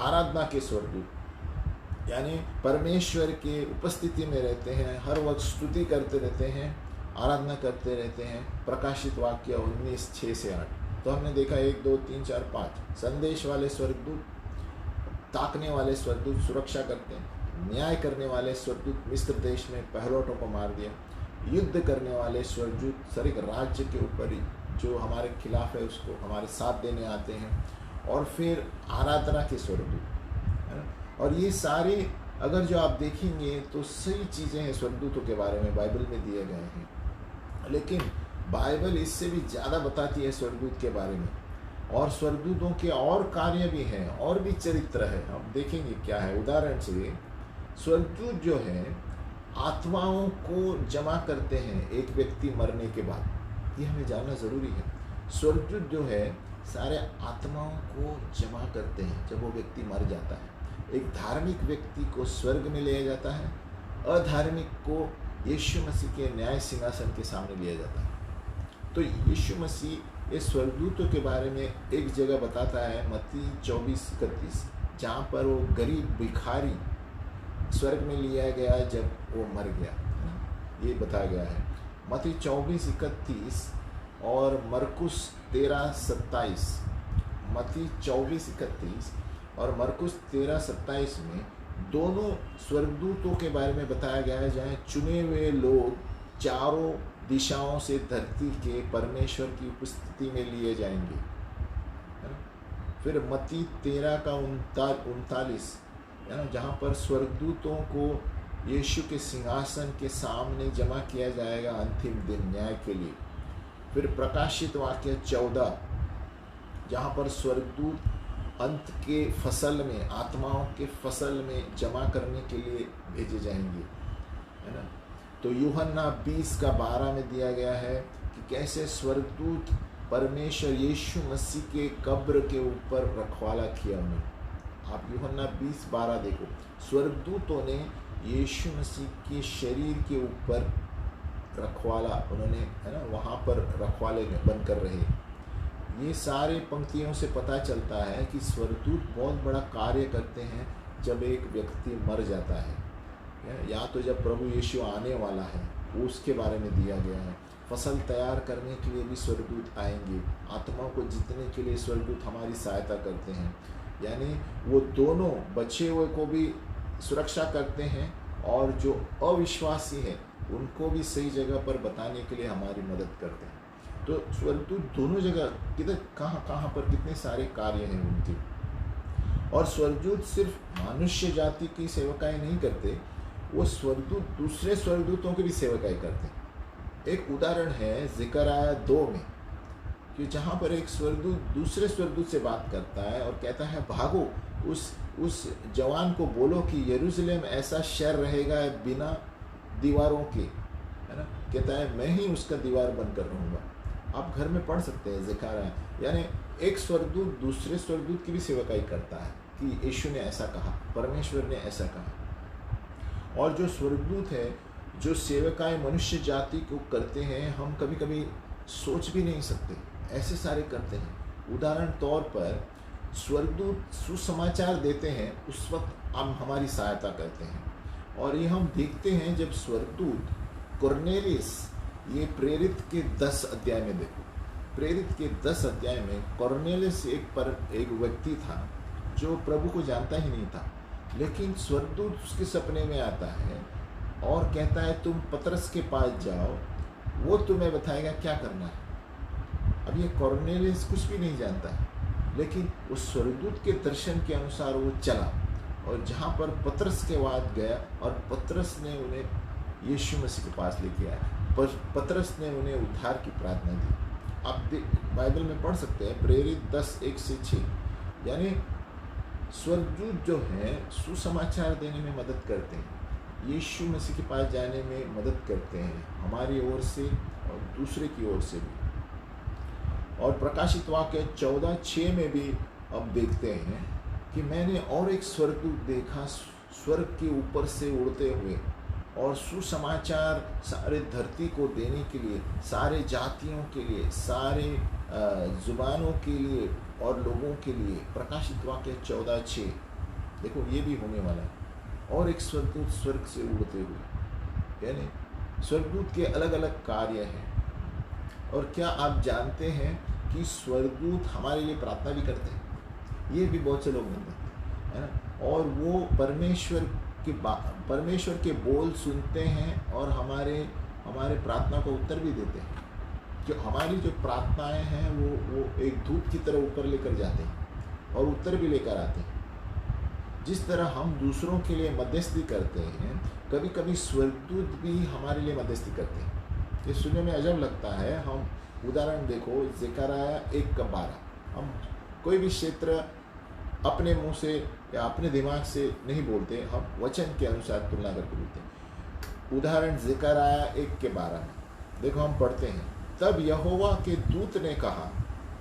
आराधना के स्वर्गदूत, यानी परमेश्वर के उपस्थिति में रहते हैं, हर वक्त स्तुति करते रहते हैं, आराधना करते रहते हैं। प्रकाशित वाक्य 19:6 से 8। तो हमने देखा 1 2 3 4 5 संदेश वाले स्वर्गदूत, ताकने वाले स्वर्गदूत सुरक्षा करते हैं, न्याय करने वाले स्वर्गदूत मिस्र देश में पहलौठों को मार दिया, युद्ध करने वाले स्वर्गदूत सर एक राज्य के ऊपर जो हमारे खिलाफ है उसको हमारे साथ देने आते हैं। और फिर आराधना के स्वर्गदूत, है ना। और ये सारे अगर जो आप देखेंगे तो सही चीज़ें हैं स्वर्गदूतों के बारे में, बाइबल में दिए गए हैं। लेकिन बाइबल इससे भी ज़्यादा बताती है स्वर्गदूत के बारे में, और स्वर्गदूतों के और कार्य भी हैं, और भी चरित्र है। हम देखेंगे क्या है। उदाहरण से स्वर्गदूत जो है आत्माओं को जमा करते हैं एक व्यक्ति मरने के बाद, ये हमें जानना ज़रूरी है। स्वर्गदूत जो है सारे आत्माओं को जमा करते हैं जब वो व्यक्ति मर जाता है। एक धार्मिक व्यक्ति को स्वर्ग में लिया जाता है, अधार्मिक को यीशु मसीह के न्याय सिंहासन के सामने लिया जाता है। तो यीशु मसीह इस स्वर्गदूतों के बारे में एक जगह बताता है, मत्ती 24:31, जहाँ पर वो गरीब भिखारी स्वर्ग में लिया गया जब वो मर गया, ये बताया गया है। मत्ती 24:31 और मरकुस 13:27, मत्ती 24:31 और मरकुस 13:27 में दोनों स्वर्गदूतों के बारे में बताया गया है, जहाँ चुने हुए लोग चारों दिशाओं से धरती के परमेश्वर की उपस्थिति में लिए जाएंगे, है ना। फिर मत्ती 13:39 है ना, जहाँ पर स्वर्गदूतों को यीशु के सिंहासन के सामने जमा किया जाएगा अंतिम दिन न्याय के लिए। फिर प्रकाशित वाक्य 14, जहाँ पर स्वर्गदूत अंत के फसल में, आत्माओं के फसल में जमा करने के लिए भेजे जाएंगे, है ना। तो यूहन्ना 20:12 में दिया गया है कि कैसे स्वर्गदूत परमेश्वर यीशु मसीह के कब्र के ऊपर रखवाला किया उन्होंने। आप यूहन्ना 20:12 देखो, स्वर्गदूतों ने यीशु मसीह के शरीर के ऊपर रखवाला उन्होंने, है ना, वहाँ पर रखवाले बनकर रहे। ये सारे पंक्तियों से पता चलता है कि स्वर्गदूत बहुत बड़ा कार्य करते हैं जब एक व्यक्ति मर जाता है, या तो जब प्रभु यीशु आने वाला है उसके बारे में दिया गया है। फसल तैयार करने के लिए भी स्वर्गदूत आएंगे, आत्माओं को जीतने के लिए स्वर्गदूत हमारी सहायता करते हैं। यानी वो दोनों बचे हुए को भी सुरक्षा करते हैं और जो अविश्वासी है उनको भी सही जगह पर बताने के लिए हमारी मदद करते हैं। तो स्वर्गदूत दोनों जगह किधर कहाँ पर कितने सारे कार्य हैं उनके। और स्वर्गदूत सिर्फ मनुष्य जाति की सेवकाएं नहीं करते, वो स्वर्गदूत दूसरे स्वर्गदूतों की भी सेवकाएं करते हैं। एक उदाहरण है ज़करयाह 2 में, कि जहाँ पर एक स्वर्गदूत दूसरे स्वर्गदूत से बात करता है और कहता है भागो, उस जवान को बोलो कि यरूशलेम ऐसा शहर रहेगा बिना दीवारों के, है ना। कहता है मैं ही उसका दीवार बनकर रहूँगा। आप घर में पढ़ सकते हैं ज़करयाह। यानी एक स्वर्गदूत दूसरे स्वर्गदूत की भी सेवकाई करता है कि यीशु ने ऐसा कहा, परमेश्वर ने ऐसा कहा। और जो स्वर्गदूत है, जो सेवकाएं मनुष्य जाति को करते हैं, हम कभी कभी सोच भी नहीं सकते, ऐसे सारे करते हैं। उदाहरण तौर पर स्वर्गदूत सुसमाचार देते हैं, उस वक्त हम हमारी सहायता करते हैं। और ये हम देखते हैं जब स्वर्गदूत कुरनेलियस, ये प्रेरित के 10 अध्याय में देखो, प्रेरित के 10 अध्याय में कुरनेलियस एक व्यक्ति था जो प्रभु को जानता ही नहीं था, लेकिन स्वर्गदूत उसके सपने में आता है और कहता है तुम पतरस के पास जाओ, वो तुम्हें बताएगा क्या करना है। अब ये कुरनेलियस कुछ भी नहीं जानता है, लेकिन उस स्वर्गदूत के दर्शन के अनुसार वो चला और जहाँ पर पतरस के बाद गया और पतरस ने उन्हें यीशु मसीह के पास लेके आया, पर पतरस ने उन्हें उद्धार की प्रार्थना दी। आप बाइबल में पढ़ सकते हैं, प्रेरित 10:1-6। यानी स्वर्गदूत जो हैं सुसमाचार देने में मदद करते हैं, यीशु मसीह के पास जाने में मदद करते हैं, हमारी ओर से और दूसरे की ओर से भी। और प्रकाशित वाक्य 14:6 में भी अब देखते हैं कि मैंने और एक स्वर्गदूत देखा स्वर्ग के ऊपर से उड़ते हुए, और सुसमाचार सारे धरती को देने के लिए, सारे जातियों के लिए, सारे जुबानों के लिए और लोगों के लिए। प्रकाशित वाक्य 14:6 देखो, ये भी होने वाला है। और एक स्वर्गदूत स्वर्ग से उड़ते हुए, यानी स्वर्गदूत के अलग अलग कार्य हैं। और क्या आप जानते हैं कि स्वर्गदूत हमारे लिए प्रार्थना भी करते हैं? ये भी बहुत से लोग नहीं करते, है ना। और वो परमेश्वर के बोल सुनते हैं और हमारे प्रार्थना को उत्तर भी देते हैं। जो हमारी जो प्रार्थनाएं हैं वो एक धूप की तरह ऊपर लेकर जाते हैं और उत्तर भी लेकर आते हैं। जिस तरह हम दूसरों के लिए मध्यस्थी करते हैं, कभी कभी स्वर्गदूत भी हमारे लिए मध्यस्थी करते हैं। ये सुनने में अजब लगता है। हम उदाहरण देखो, ज़करयाह 1:12। हम कोई भी क्षेत्र अपने मुंह से या अपने दिमाग से नहीं बोलते, हम वचन के अनुसार तुलना करके बोलते हैं। उदाहरण ज़करयाह 1:12 में देखो, हम पढ़ते हैं, तब यहोवा के दूत ने कहा,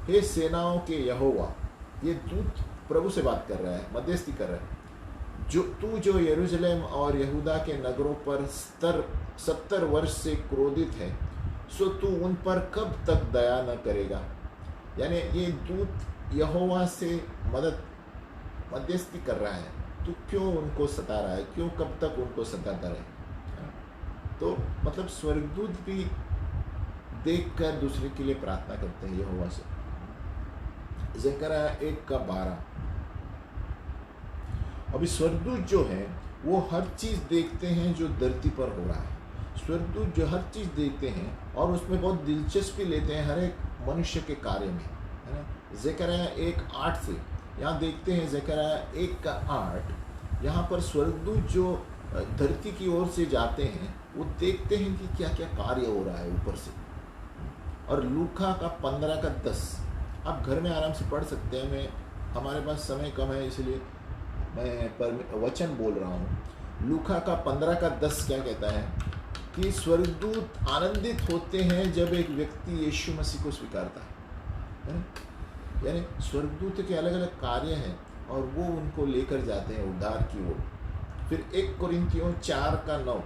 हे सेनाओं के यहोवा। ये दूत प्रभु से बात कर रहा है, मध्यस्थी कर रहा है। जो यरूशलेम और यहूदा के नगरों पर 70 वर्ष से क्रोधित है, सो तू उन पर कब तक दया न करेगा। यानी ये दूत यहोवा से मध्यस्थी कर रहा है, तू क्यों उनको सता रहा है, क्यों कब तक उनको सताता रहे। तो मतलब स्वर्गदूत भी देखकर दूसरे के लिए प्रार्थना करते हैं यहोवा से। ज़करयाह 1:12। अभी स्वर्गदूत जो है वो हर चीज़ देखते हैं जो धरती पर हो रहा है। स्वर्गदूत जो हर चीज़ देखते हैं और उसमें बहुत दिलचस्पी लेते हैं हर एक मनुष्य के कार्य में, है ना। ज़करिया 1:8 से यहाँ देखते हैं, ज़करिया 1:8, यहाँ पर स्वर्गदूत जो धरती की ओर से जाते हैं वो देखते हैं कि क्या क्या कार्य हो रहा है ऊपर से। और लूका का 15:10 आप घर में आराम से पढ़ सकते हैं। मैं हमारे पास समय कम है इसलिए मैं वचन बोल रहा हूँ। लूका का 15:10 क्या कहता है कि स्वर्गदूत आनंदित होते हैं जब एक व्यक्ति यीशु मसीह को स्वीकारता है ना? यानी स्वर्गदूत के अलग अलग कार्य हैं और वो उनको लेकर जाते हैं उद्धार की ओर। फिर 1 कोरिन्थियों 4:9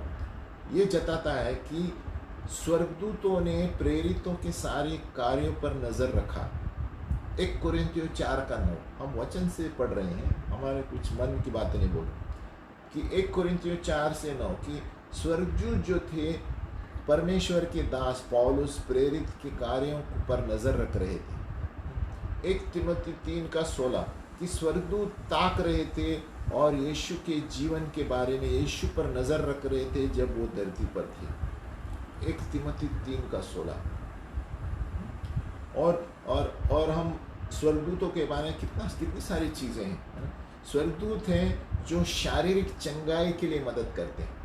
ये जताता है कि स्वर्गदूतों ने प्रेरितों के सारे कार्यों पर नज़र रखा। 1 कोरिन्थियों 4:9 हम वचन से पढ़ रहे हैं, हमारे कुछ मन की बातें नहीं बोल रहे कि 1 कोरिन्थियों 4:9 कि स्वर्गदूत जो थे परमेश्वर के दास पौलुस प्रेरित के कार्यों पर नज़र रख रहे थे। 1 तीमुथियुस 3:16 कि स्वर्गदूत ताक रहे थे और यीशु के जीवन के बारे में यीशु पर नज़र रख रहे थे जब वो धरती पर थे। 1 तीमुथियुस 3:16 और हम स्वर्गदूतों के बारे में कितनी सारी चीज़ें हैं, है ना। स्वर्गदूत हैं जो शारीरिक चंगाई के लिए मदद करते हैं।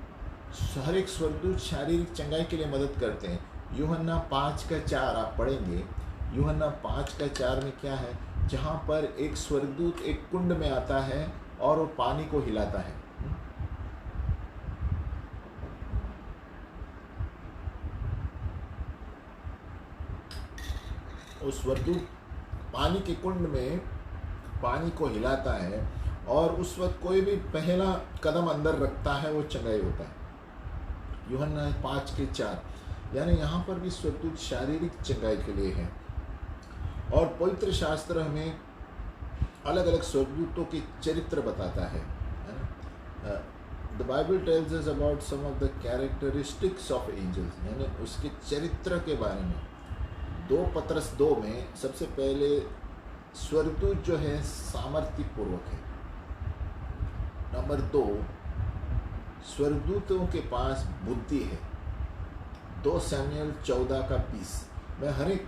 हर एक स्वर्गदूत शारीरिक चंगाई के लिए मदद करते हैं। यूहन्ना 5:4 आप पढ़ेंगे। यूहन्ना 5:4 में क्या है, जहाँ पर एक स्वर्गदूत एक कुंड में आता है और वो पानी को हिलाता है। उस स्वर्गदूत पानी के कुंड में पानी को हिलाता है और उस वक्त कोई भी पहला कदम अंदर रखता है वो चंगाई होता है। यूहन्ना 5:4 यानी यहाँ पर भी स्वर्गदूत शारीरिक चंगाई के लिए है। और पवित्र शास्त्र हमें अलग अलग स्वर्गदूतों के चरित्र बताता है ना। The Bible tells us about some of the characteristics of angels, यानी उसके चरित्र के बारे में। 2 पत्रस 2 में सबसे पहले स्वर्गदूत जो है सामर्थ्य पूर्वक है। नंबर 2 स्वर्गदूतों के पास बुद्धि है। 2 शमूएल 14:20 मैं हर एक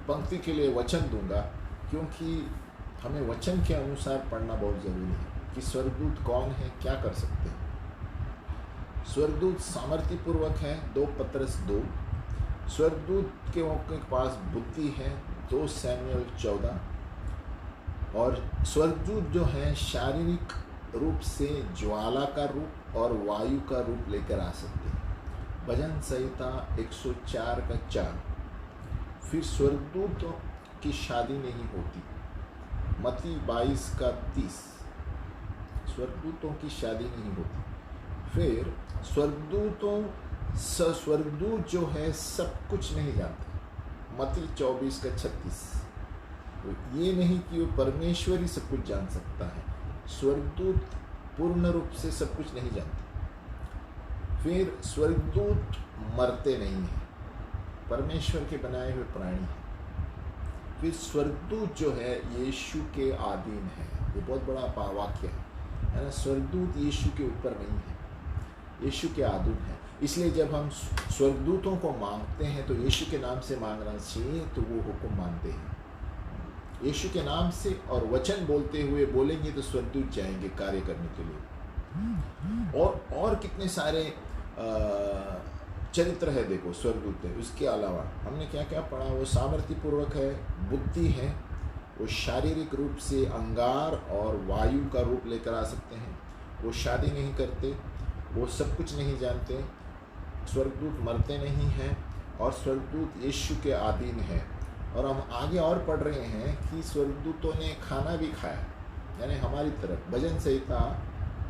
पंक्ति के लिए वचन दूंगा क्योंकि हमें वचन के अनुसार पढ़ना बहुत ज़रूरी है कि स्वर्गदूत कौन है, क्या कर सकते हैं। स्वर्गदूत सामर्थ्य पूर्वक है 2 पत्रस 2। स्वर्गदूत के पास बुद्धि है 2 शमूएल 14। और स्वर्गदूत जो है शारीरिक रूप से ज्वाला का रूप और वायु का रूप लेकर आ सकते हैं। भजन संहिता 104:4। फिर स्वर्गदूतों की शादी नहीं होती। मत्ती 22:30 स्वर्गदूतों की शादी नहीं होती। फिर स्वर्गदूत जो है सब कुछ नहीं जानते। मत्ती 24:36 ये नहीं कि वो परमेश्वर ही सब कुछ जान सकता है, स्वर्गदूत पूर्ण रूप से सब कुछ नहीं जानते। फिर स्वर्गदूत मरते नहीं हैं, परमेश्वर के बनाए हुए प्राणी हैं। फिर स्वर्गदूत जो है यीशु के अधीन है। ये बहुत बड़ा वाक्य है ना। स्वर्गदूत यीशु के ऊपर नहीं है, यीशु के अधीन है। इसलिए जब हम स्वर्गदूतों को मांगते हैं तो यीशु के नाम से मांगना चाहिए, तो वो हुक्म मानते हैं। यीशु के नाम से और वचन बोलते हुए बोलेंगे तो स्वर्गदूत जाएंगे कार्य करने के लिए। और कितने सारे चरित्र है देखो स्वर्गदूत है। उसके अलावा हमने क्या क्या पढ़ा, वो सामर्थ्य पूर्वक है, बुद्धि है, वो शारीरिक रूप से अंगार और वायु का रूप लेकर आ सकते हैं, वो शादी नहीं करते, वो सब कुछ नहीं जानते, स्वर्गदूत मरते नहीं हैं और स्वर्गदूत यीशु के अधीन है। और हम आगे और पढ़ रहे हैं कि स्वर्गदूतों ने खाना भी खाया, यानी हमारी तरफ। भजन संहिता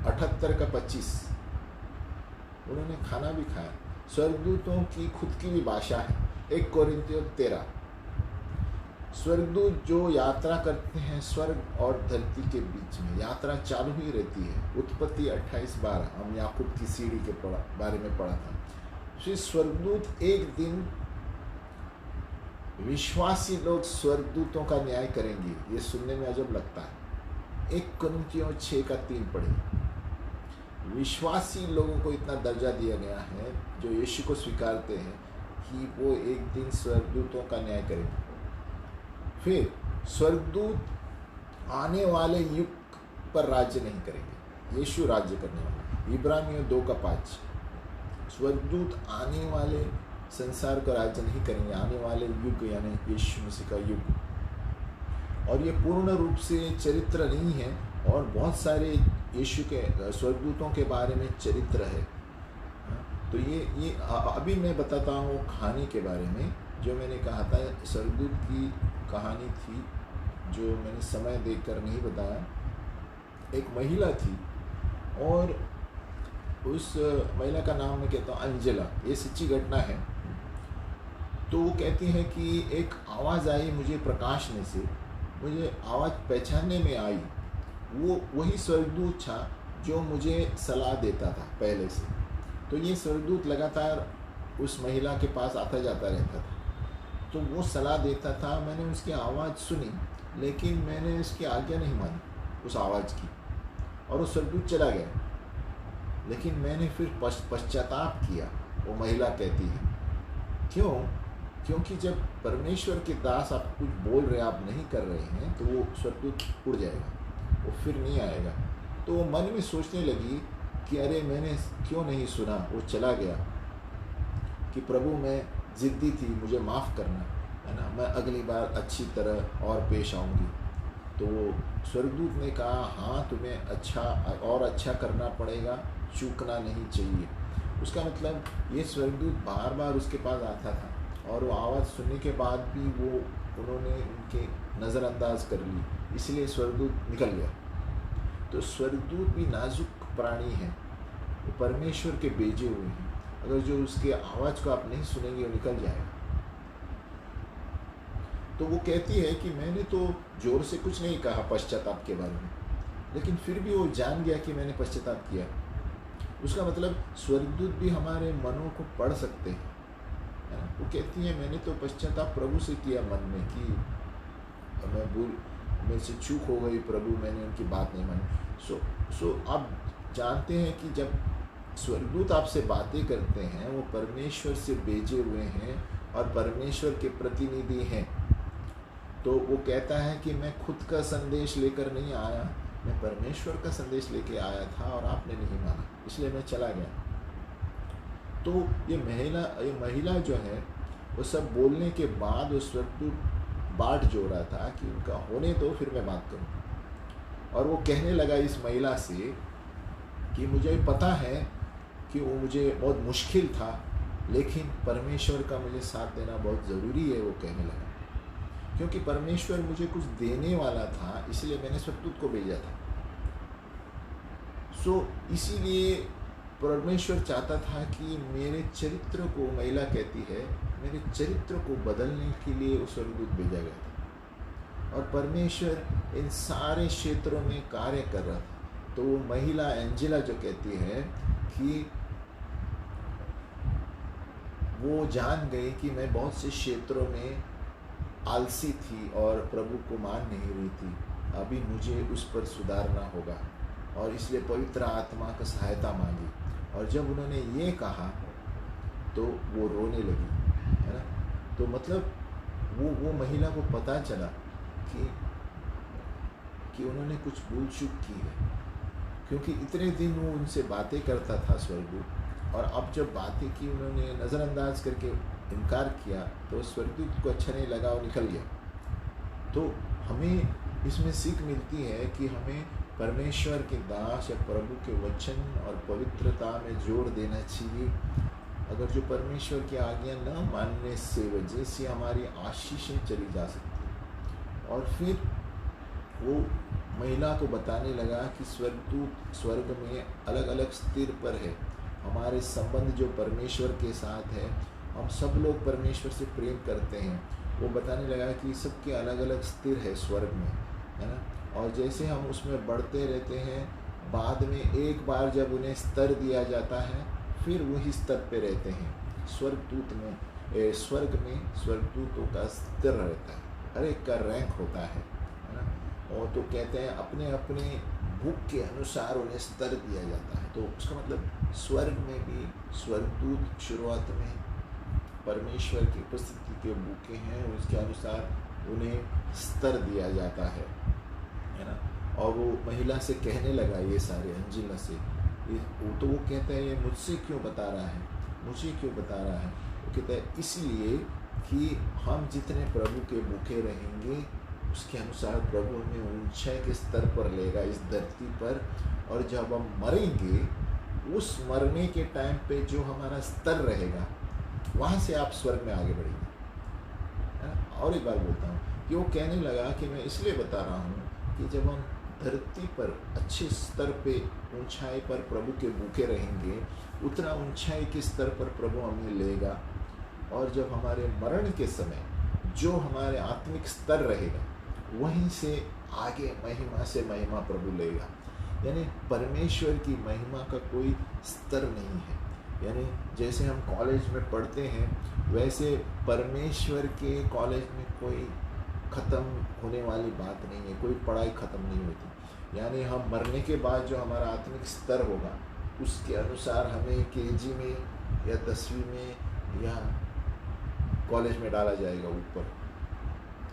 78:25 उन्होंने खाना भी खाया। स्वर्गदूतों की खुद की भी भाषा है। 1 कोरिन्थियों 13 स्वर्गदूत जो यात्रा करते हैं स्वर्ग और धरती के बीच में, यात्रा चालू ही रहती है। उत्पत्ति 28:12 हम याकूब की सीढ़ी के बारे में पढ़ा था। फिर स्वर्गदूत एक दिन विश्वासी लोग स्वर्गदूतों का न्याय करेंगे। ये सुनने में अजब लगता है। 1 कुरिन्थियों 6:3 पढ़े। विश्वासी लोगों को इतना दर्जा दिया गया है जो यीशु को स्वीकारते हैं कि वो एक दिन स्वर्गदूतों का न्याय करेंगे। फिर स्वर्गदूत आने वाले युग पर राज्य नहीं करेंगे, यीशु राज्य करने वाला। इब्रानियों 2:5 स्वर्गदूत आने वाले संसार का राज्य नहीं करेंगे, आने वाले युग यानी यीशु मसीह का युग। और ये पूर्ण रूप से चरित्र नहीं है, और बहुत सारे यीशु के स्वर्गदूतों के बारे में चरित्र है। तो ये अभी मैं बताता हूँ कहानी के बारे में जो मैंने कहा था। स्वर्गदूत की कहानी थी जो मैंने समय देखकर नहीं बताया। एक महिला थी और उस महिला का नाम मैं कहता हूँ अंजला। ये सच्ची घटना है। तो वो कहती है कि एक आवाज़ आई मुझे प्रकाश में से, मुझे आवाज़ पहचानने में आई, वो वही स्वर्गदूत था जो मुझे सलाह देता था पहले से। तो ये स्वर्गदूत लगातार उस महिला के पास आता जाता रहता था, तो वो सलाह देता था। मैंने उसकी आवाज़ सुनी, लेकिन मैंने उसकी आज्ञा नहीं मानी उस आवाज़ की, और वो स्वर्गदूत चला गया। लेकिन मैंने फिर पश्चाताप किया, वो महिला कहती है। क्यों? क्योंकि जब परमेश्वर के दास आप कुछ बोल रहे, आप नहीं कर रहे हैं, तो वो स्वर्गदूत उड़ जाएगा, वो फिर नहीं आएगा। तो वो मन में सोचने लगी कि अरे मैंने क्यों नहीं सुना, वो चला गया। कि प्रभु मैं ज़िद्दी थी, मुझे माफ़ करना, है ना, मैं अगली बार अच्छी तरह और पेश आऊँगी। तो स्वर्गदूत ने कहा हाँ, तुम्हें अच्छा करना पड़ेगा, चूकना नहीं चाहिए। उसका मतलब ये स्वर्गदूत बार बार उसके पास आता था, और वो आवाज़ सुनने के बाद भी उन्होंने उनके नज़रअंदाज कर ली, इसलिए स्वर्गदूत निकल गया। तो स्वर्गदूत भी नाजुक प्राणी हैं, वो परमेश्वर के भेजे हुए हैं। अगर जो उसके आवाज़ को आप नहीं सुनेंगे, वो निकल जाएगा। तो वो कहती है कि मैंने तो ज़ोर से कुछ नहीं कहा पश्चाताप के बारे में, लेकिन फिर भी वो जान गया कि मैंने पश्चाताप किया। उसका मतलब स्वर्गदूत भी हमारे मनों को पढ़ सकते हैं, है ना। वो कहती है मैंने तो पश्चाताप प्रभु से किया मन में कि मेरे से चूक हो गई प्रभु, मैंने उनकी बात नहीं मानी। सो आप जानते हैं कि जब स्वर्गदूत आपसे बातें करते हैं, वो परमेश्वर से भेजे हुए हैं और परमेश्वर के प्रतिनिधि हैं। तो वो कहता है कि मैं खुद का संदेश लेकर नहीं आया, मैं परमेश्वर का संदेश लेके आया था और आपने नहीं माना, इसलिए मैं चला गया। तो ये महिला जो है, वो सब बोलने के बाद उस स्वर्गदूत बाट जो रहा था कि उनका होने दो, फिर मैं बात करूँ। और वो कहने लगा इस महिला से कि मुझे पता है कि वो मुझे बहुत मुश्किल था, लेकिन परमेश्वर का मुझे साथ देना बहुत ज़रूरी है। वो कहने लगा क्योंकि परमेश्वर मुझे कुछ देने वाला था, इसलिए मैंने स्वर्गदूत को भेजा था। इसीलिए परमेश्वर चाहता था कि मेरे चरित्र को, महिला कहती है, मेरे चरित्र को बदलने के लिए उस स्वर्गदूत भेजा गया था। और परमेश्वर इन सारे क्षेत्रों में कार्य कर रहा था। तो वो महिला एंजेला जो कहती है कि वो जान गई कि मैं बहुत से क्षेत्रों में आलसी थी और प्रभु को मान नहीं रही थी, अभी मुझे उस पर सुधारना होगा, और इसलिए पवित्र आत्मा का सहायता मांगी। और जब उन्होंने ये कहा तो वो रोने लगी, है ना। तो मतलब वो महिला को पता चला कि उन्होंने कुछ भूल चूक की है, क्योंकि इतने दिन वो उनसे बातें करता था स्वर्गदूत, और अब जब बातें की उन्होंने नज़रअंदाज करके इनकार किया, तो स्वर्गदूत को अच्छा नहीं लगा और निकल गया। तो हमें इसमें सीख मिलती है कि हमें परमेश्वर के दास या प्रभु के वचन और पवित्रता में जोर देना चाहिए। अगर जो परमेश्वर की आज्ञा न मानने से वजह से हमारी आशीषें चली जा सकती हैं। और फिर वो महिला को बताने लगा कि स्वर्गदूत स्वर्ग में अलग अलग स्थिर पर है। हमारे संबंध जो परमेश्वर के साथ है, हम सब लोग परमेश्वर से प्रेम करते हैं। वो बताने लगा कि सबके अलग अलग स्थिर है स्वर्ग में, है ना। और जैसे हम उसमें बढ़ते रहते हैं, बाद में एक बार जब उन्हें स्तर दिया जाता है, फिर वही स्तर पे रहते हैं। स्वर्ग में स्वर्गदूतों का स्तर रहता है, हर एक का रैंक होता है ना। और तो कहते हैं अपने अपने भूख के अनुसार उन्हें स्तर दिया जाता है। तो उसका मतलब स्वर्ग में भी स्वर्गदूत शुरुआत में परमेश्वर की उपस्थिति के भूखे हैं, उसके अनुसार उन्हें स्तर दिया जाता है ना। और वो महिला से कहने लगा ये सारे अंजिला से, तो वो कहता है ये मुझसे क्यों बता रहा है, मुझे क्यों बता रहा है। वो कहता है इसलिए कि हम जितने प्रभु के भूखे रहेंगे उसके अनुसार प्रभु हमें ऊंचाई के स्तर पर लेगा इस धरती पर। और जब हम मरेंगे उस मरने के टाइम पे जो हमारा स्तर रहेगा वहाँ से आप स्वर्ग में आगे बढ़ेंगे। और एक बार बोलता हूँ कि वो कहने लगा कि मैं इसलिए बता रहा हूँ कि जब हम धरती पर अच्छे स्तर पे ऊंचाई पर प्रभु के भूखे रहेंगे, उतना ऊंचाई के स्तर पर प्रभु हमें लेगा। और जब हमारे मरण के समय जो हमारे आत्मिक स्तर रहेगा वहीं से आगे महिमा से महिमा प्रभु लेगा। यानी परमेश्वर की महिमा का कोई स्तर नहीं है। यानी जैसे हम कॉलेज में पढ़ते हैं वैसे परमेश्वर के कॉलेज में कोई ख़त्म होने वाली बात नहीं है, कोई पढ़ाई ख़त्म नहीं होती। यानी हम मरने के बाद जो हमारा आत्मिक स्तर होगा उसके अनुसार हमें केजी में या 10वीं में या कॉलेज में डाला जाएगा ऊपर।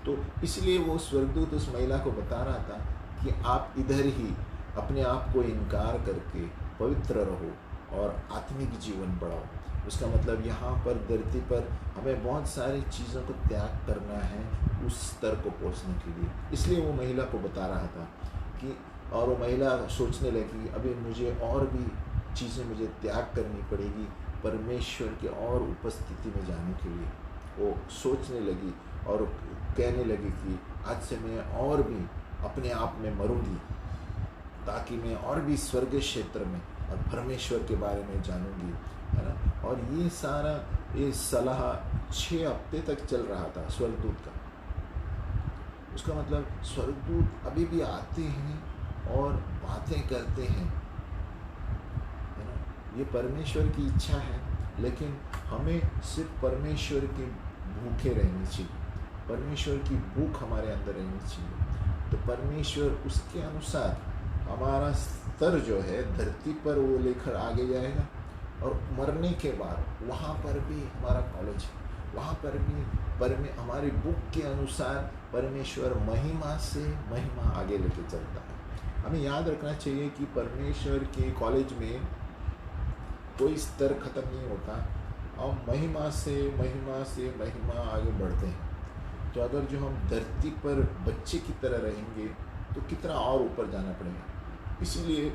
तो इसलिए वो स्वर्गदूत उस महिला को बता रहा था कि आप इधर ही अपने आप को इनकार करके पवित्र रहो और आत्मिक जीवन बढ़ाओ। उसका मतलब यहाँ पर धरती पर हमें बहुत सारी चीज़ों को त्याग करना है उस स्तर को पहुँचने के लिए। इसलिए वो महिला को बता रहा था कि, और वो महिला सोचने लगी अभी मुझे और भी चीज़ें मुझे त्याग करनी पड़ेगी परमेश्वर के और उपस्थिति में जाने के लिए। वो सोचने लगी और कहने लगी कि आज से मैं और भी अपने आप में मरूंगी ताकि मैं और भी स्वर्ग क्षेत्र में और परमेश्वर के बारे में जानूंगी, है ना। और ये सारा ये सलाह 6 हफ्ते तक चल रहा था स्वर्गदूत का। उसका मतलब स्वर्गदूत अभी भी आते हैं और बातें करते हैं, है ना। ये परमेश्वर की इच्छा है, लेकिन हमें सिर्फ परमेश्वर के भूखे रहनी चाहिए, परमेश्वर की भूख हमारे अंदर रहनी चाहिए। तो परमेश्वर उसके अनुसार हमारा स्तर जो है धरती पर वो लेकर आगे जाएगा। और मरने के बाद वहाँ पर भी हमारा कॉलेज है, वहाँ पर भी हमारी बुक के अनुसार परमेश्वर महिमा से महिमा आगे लेके चलता है। हमें याद रखना चाहिए कि परमेश्वर के कॉलेज में कोई स्तर ख़त्म नहीं होता और महिमा से महिमा आगे बढ़ते हैं। तो अगर जो हम धरती पर बच्चे की तरह रहेंगे तो कितना और ऊपर जाना पड़ेगा। इसीलिए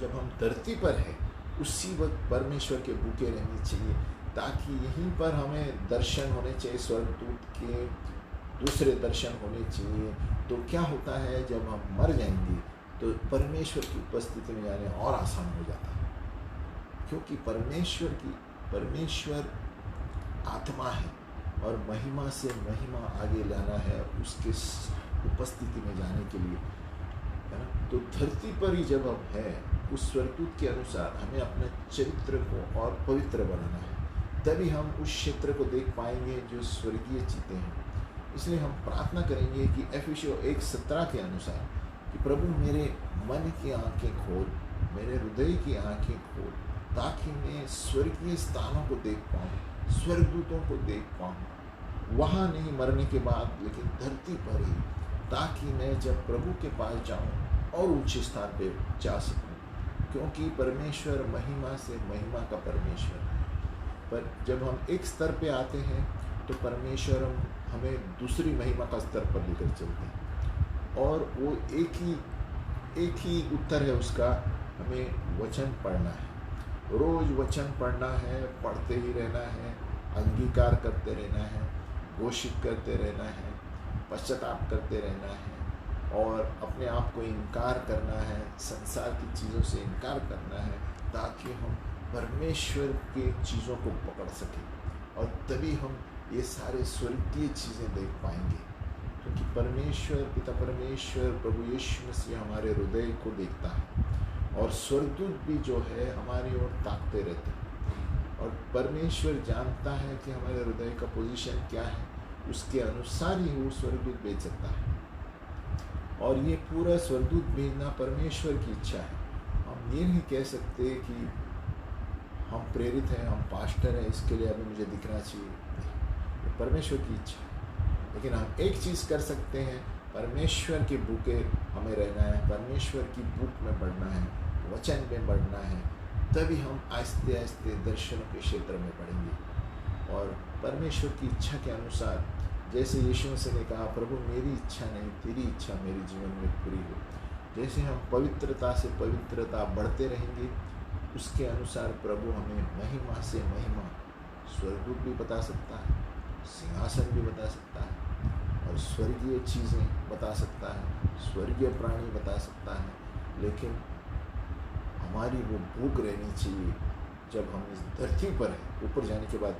जब हम धरती पर हैं उसी वक्त परमेश्वर के भूखे रहने चाहिए, ताकि यहीं पर हमें दर्शन होने चाहिए, स्वर्गदूत के दूसरे दर्शन होने चाहिए। तो क्या होता है जब हम मर जाएंगे तो परमेश्वर की उपस्थिति में जाने और आसान हो जाता है, क्योंकि परमेश्वर आत्मा है और महिमा से महिमा आगे लाना है उसके उपस्थिति में जाने के लिए, है ना। तो धरती पर ही जब हम हैं उस स्वर्गदूत के अनुसार हमें अपने चरित्र को और पवित्र बनाना है, तभी हम उस क्षेत्र को देख पाएंगे जो स्वर्गीय चीज़ें हैं। इसलिए हम प्रार्थना करेंगे कि एफिसियों 1:17 के अनुसार कि प्रभु मेरे मन की आंखें खोल, मेरे हृदय की आंखें खोल, ताकि मैं स्वर्गीय स्थानों को देख पाऊँ, स्वर्गदूतों को देख पाऊँ, वहाँ नहीं मरने के बाद लेकिन धरती पर ही, ताकि मैं जब प्रभु के पास जाऊँ और ऊंचे स्थान पे जा सकूँ, क्योंकि परमेश्वर महिमा से महिमा का परमेश्वर है। पर जब हम एक स्तर पे आते हैं तो परमेश्वर हमें दूसरी महिमा का स्तर पर लेकर चलते हैं, और वो एक ही उत्तर है उसका, हमें वचन पढ़ना है, रोज़ वचन पढ़ना है, पढ़ते ही रहना है, अंगीकार करते रहना है, घोषित करते रहना है, पश्चाताप करते रहना है, और अपने आप को इनकार करना है, संसार की चीज़ों से इनकार करना है, ताकि हम परमेश्वर के चीज़ों को पकड़ सकें। और तभी हम ये सारे स्वर्गीय चीज़ें देख पाएंगे, क्योंकि परमेश्वर पिता परमेश्वर प्रभु यीशु मसीह हमारे हृदय को देखता है, और स्वर्गदूत भी जो है हमारी ओर ताकते रहते हैं, और परमेश्वर जानता है कि हमारे हृदय का पोजीशन क्या है, उसके अनुसार ही वो स्वर्गदूत भेज सकता है। और ये पूरा स्वर्गदूत भेजना परमेश्वर की इच्छा है। हम ये नहीं कह सकते कि हम प्रेरित हैं, हम पास्टर हैं, इसके लिए अभी मुझे दिखना चाहिए। नहीं, ये परमेश्वर की इच्छा है। लेकिन हम एक चीज़ कर सकते हैं, परमेश्वर की बुके हमें रहना है, परमेश्वर की बुक में बढ़ना है, वचन में बढ़ना है, तभी हम आहिस्ते आहिस्ते दर्शनों के क्षेत्र में बढ़ेंगे। और परमेश्वर की इच्छा के अनुसार, जैसे यीशु मसीह ने कहा, प्रभु मेरी इच्छा नहीं तेरी इच्छा मेरे जीवन में पूरी हो। जैसे हम पवित्रता से पवित्रता बढ़ते रहेंगे, उसके अनुसार प्रभु हमें महिमा से महिमा, स्वर्गदूत भी बता सकता है, सिंहासन भी बता सकता है, और स्वर्गीय चीज़ें बता सकता है, स्वर्गीय प्राणी बता सकता है। लेकिन हमारी वो भूख रहनी चाहिए, जब हम इस धरती पर हैं, ऊपर जाने के बाद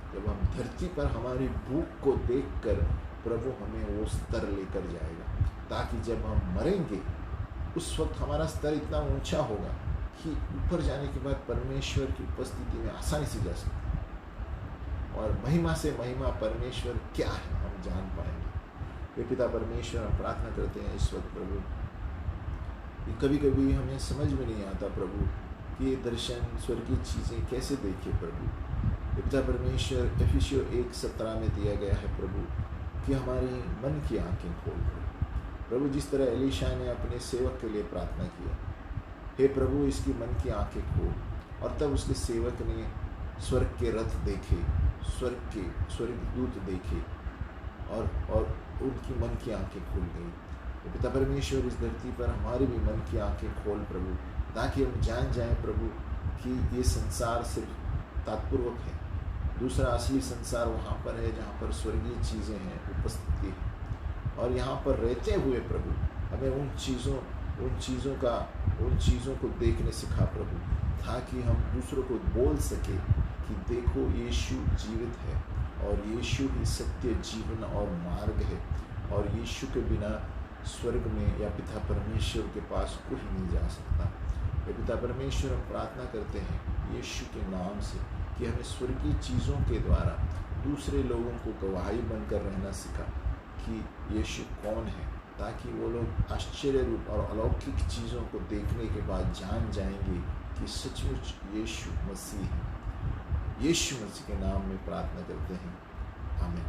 जब हम धरती पर हमारी भूख को देखकर प्रभु हमें वो स्तर लेकर जाएगा, ताकि जब हम मरेंगे उस वक्त हमारा स्तर इतना ऊंचा होगा कि ऊपर जाने के बाद परमेश्वर की उपस्थिति में आसानी से जा सकते हैं। और महिमा से महिमा परमेश्वर क्या है हम जान पाएंगे। वे पिता परमेश्वर, हम प्रार्थना करते हैं इस वक्त प्रभु, कभी कभी हमें समझ में नहीं आता प्रभु कि ये दर्शन स्वर्गीय चीज़ें कैसे देखें प्रभु। पिता परमेश्वर, एफिसियों 1:17 में दिया गया है प्रभु कि हमारी मन की आंखें खोल प्रभु। जिस तरह एलीशा ने अपने सेवक के लिए प्रार्थना किया, हे प्रभु इसकी मन की आंखें खोल, और तब उसके सेवक ने स्वर्ग के रथ देखे, स्वर्गदूत देखे, और उनकी मन की आंखें खुल गई। तो पिता परमेश्वर, इस धरती पर हमारी भी मन की आंखें खोल प्रभु, ताकि हम जान जाएं प्रभु कि ये संसार सिर्फ तात्पूर्वक है। दूसरा असली संसार वहाँ पर है जहाँ पर स्वर्गीय चीज़ें हैं, उपस्थिति है। और यहाँ पर रहते हुए प्रभु हमें उन चीज़ों को देखने सिखा प्रभु, ताकि हम दूसरों को बोल सके कि देखो यीशु जीवित है, और यीशु ही सत्य, जीवन और मार्ग है, और यीशु के बिना स्वर्ग में या पिता परमेश्वर के पास कोई नहीं जा सकता। ये पिता परमेश्वर, हम प्रार्थना करते हैं यीशु के नाम से कि हमें स्वर्गीय चीज़ों के द्वारा दूसरे लोगों को गवाही बनकर रहना सिखा कि यीशु कौन है, ताकि वो लोग आश्चर्य रूप और अलौकिक चीज़ों को देखने के बाद जान जाएंगे कि सचमुच यीशु मसीह है। यीशु मसीह के नाम में प्रार्थना करते हैं, आमीन।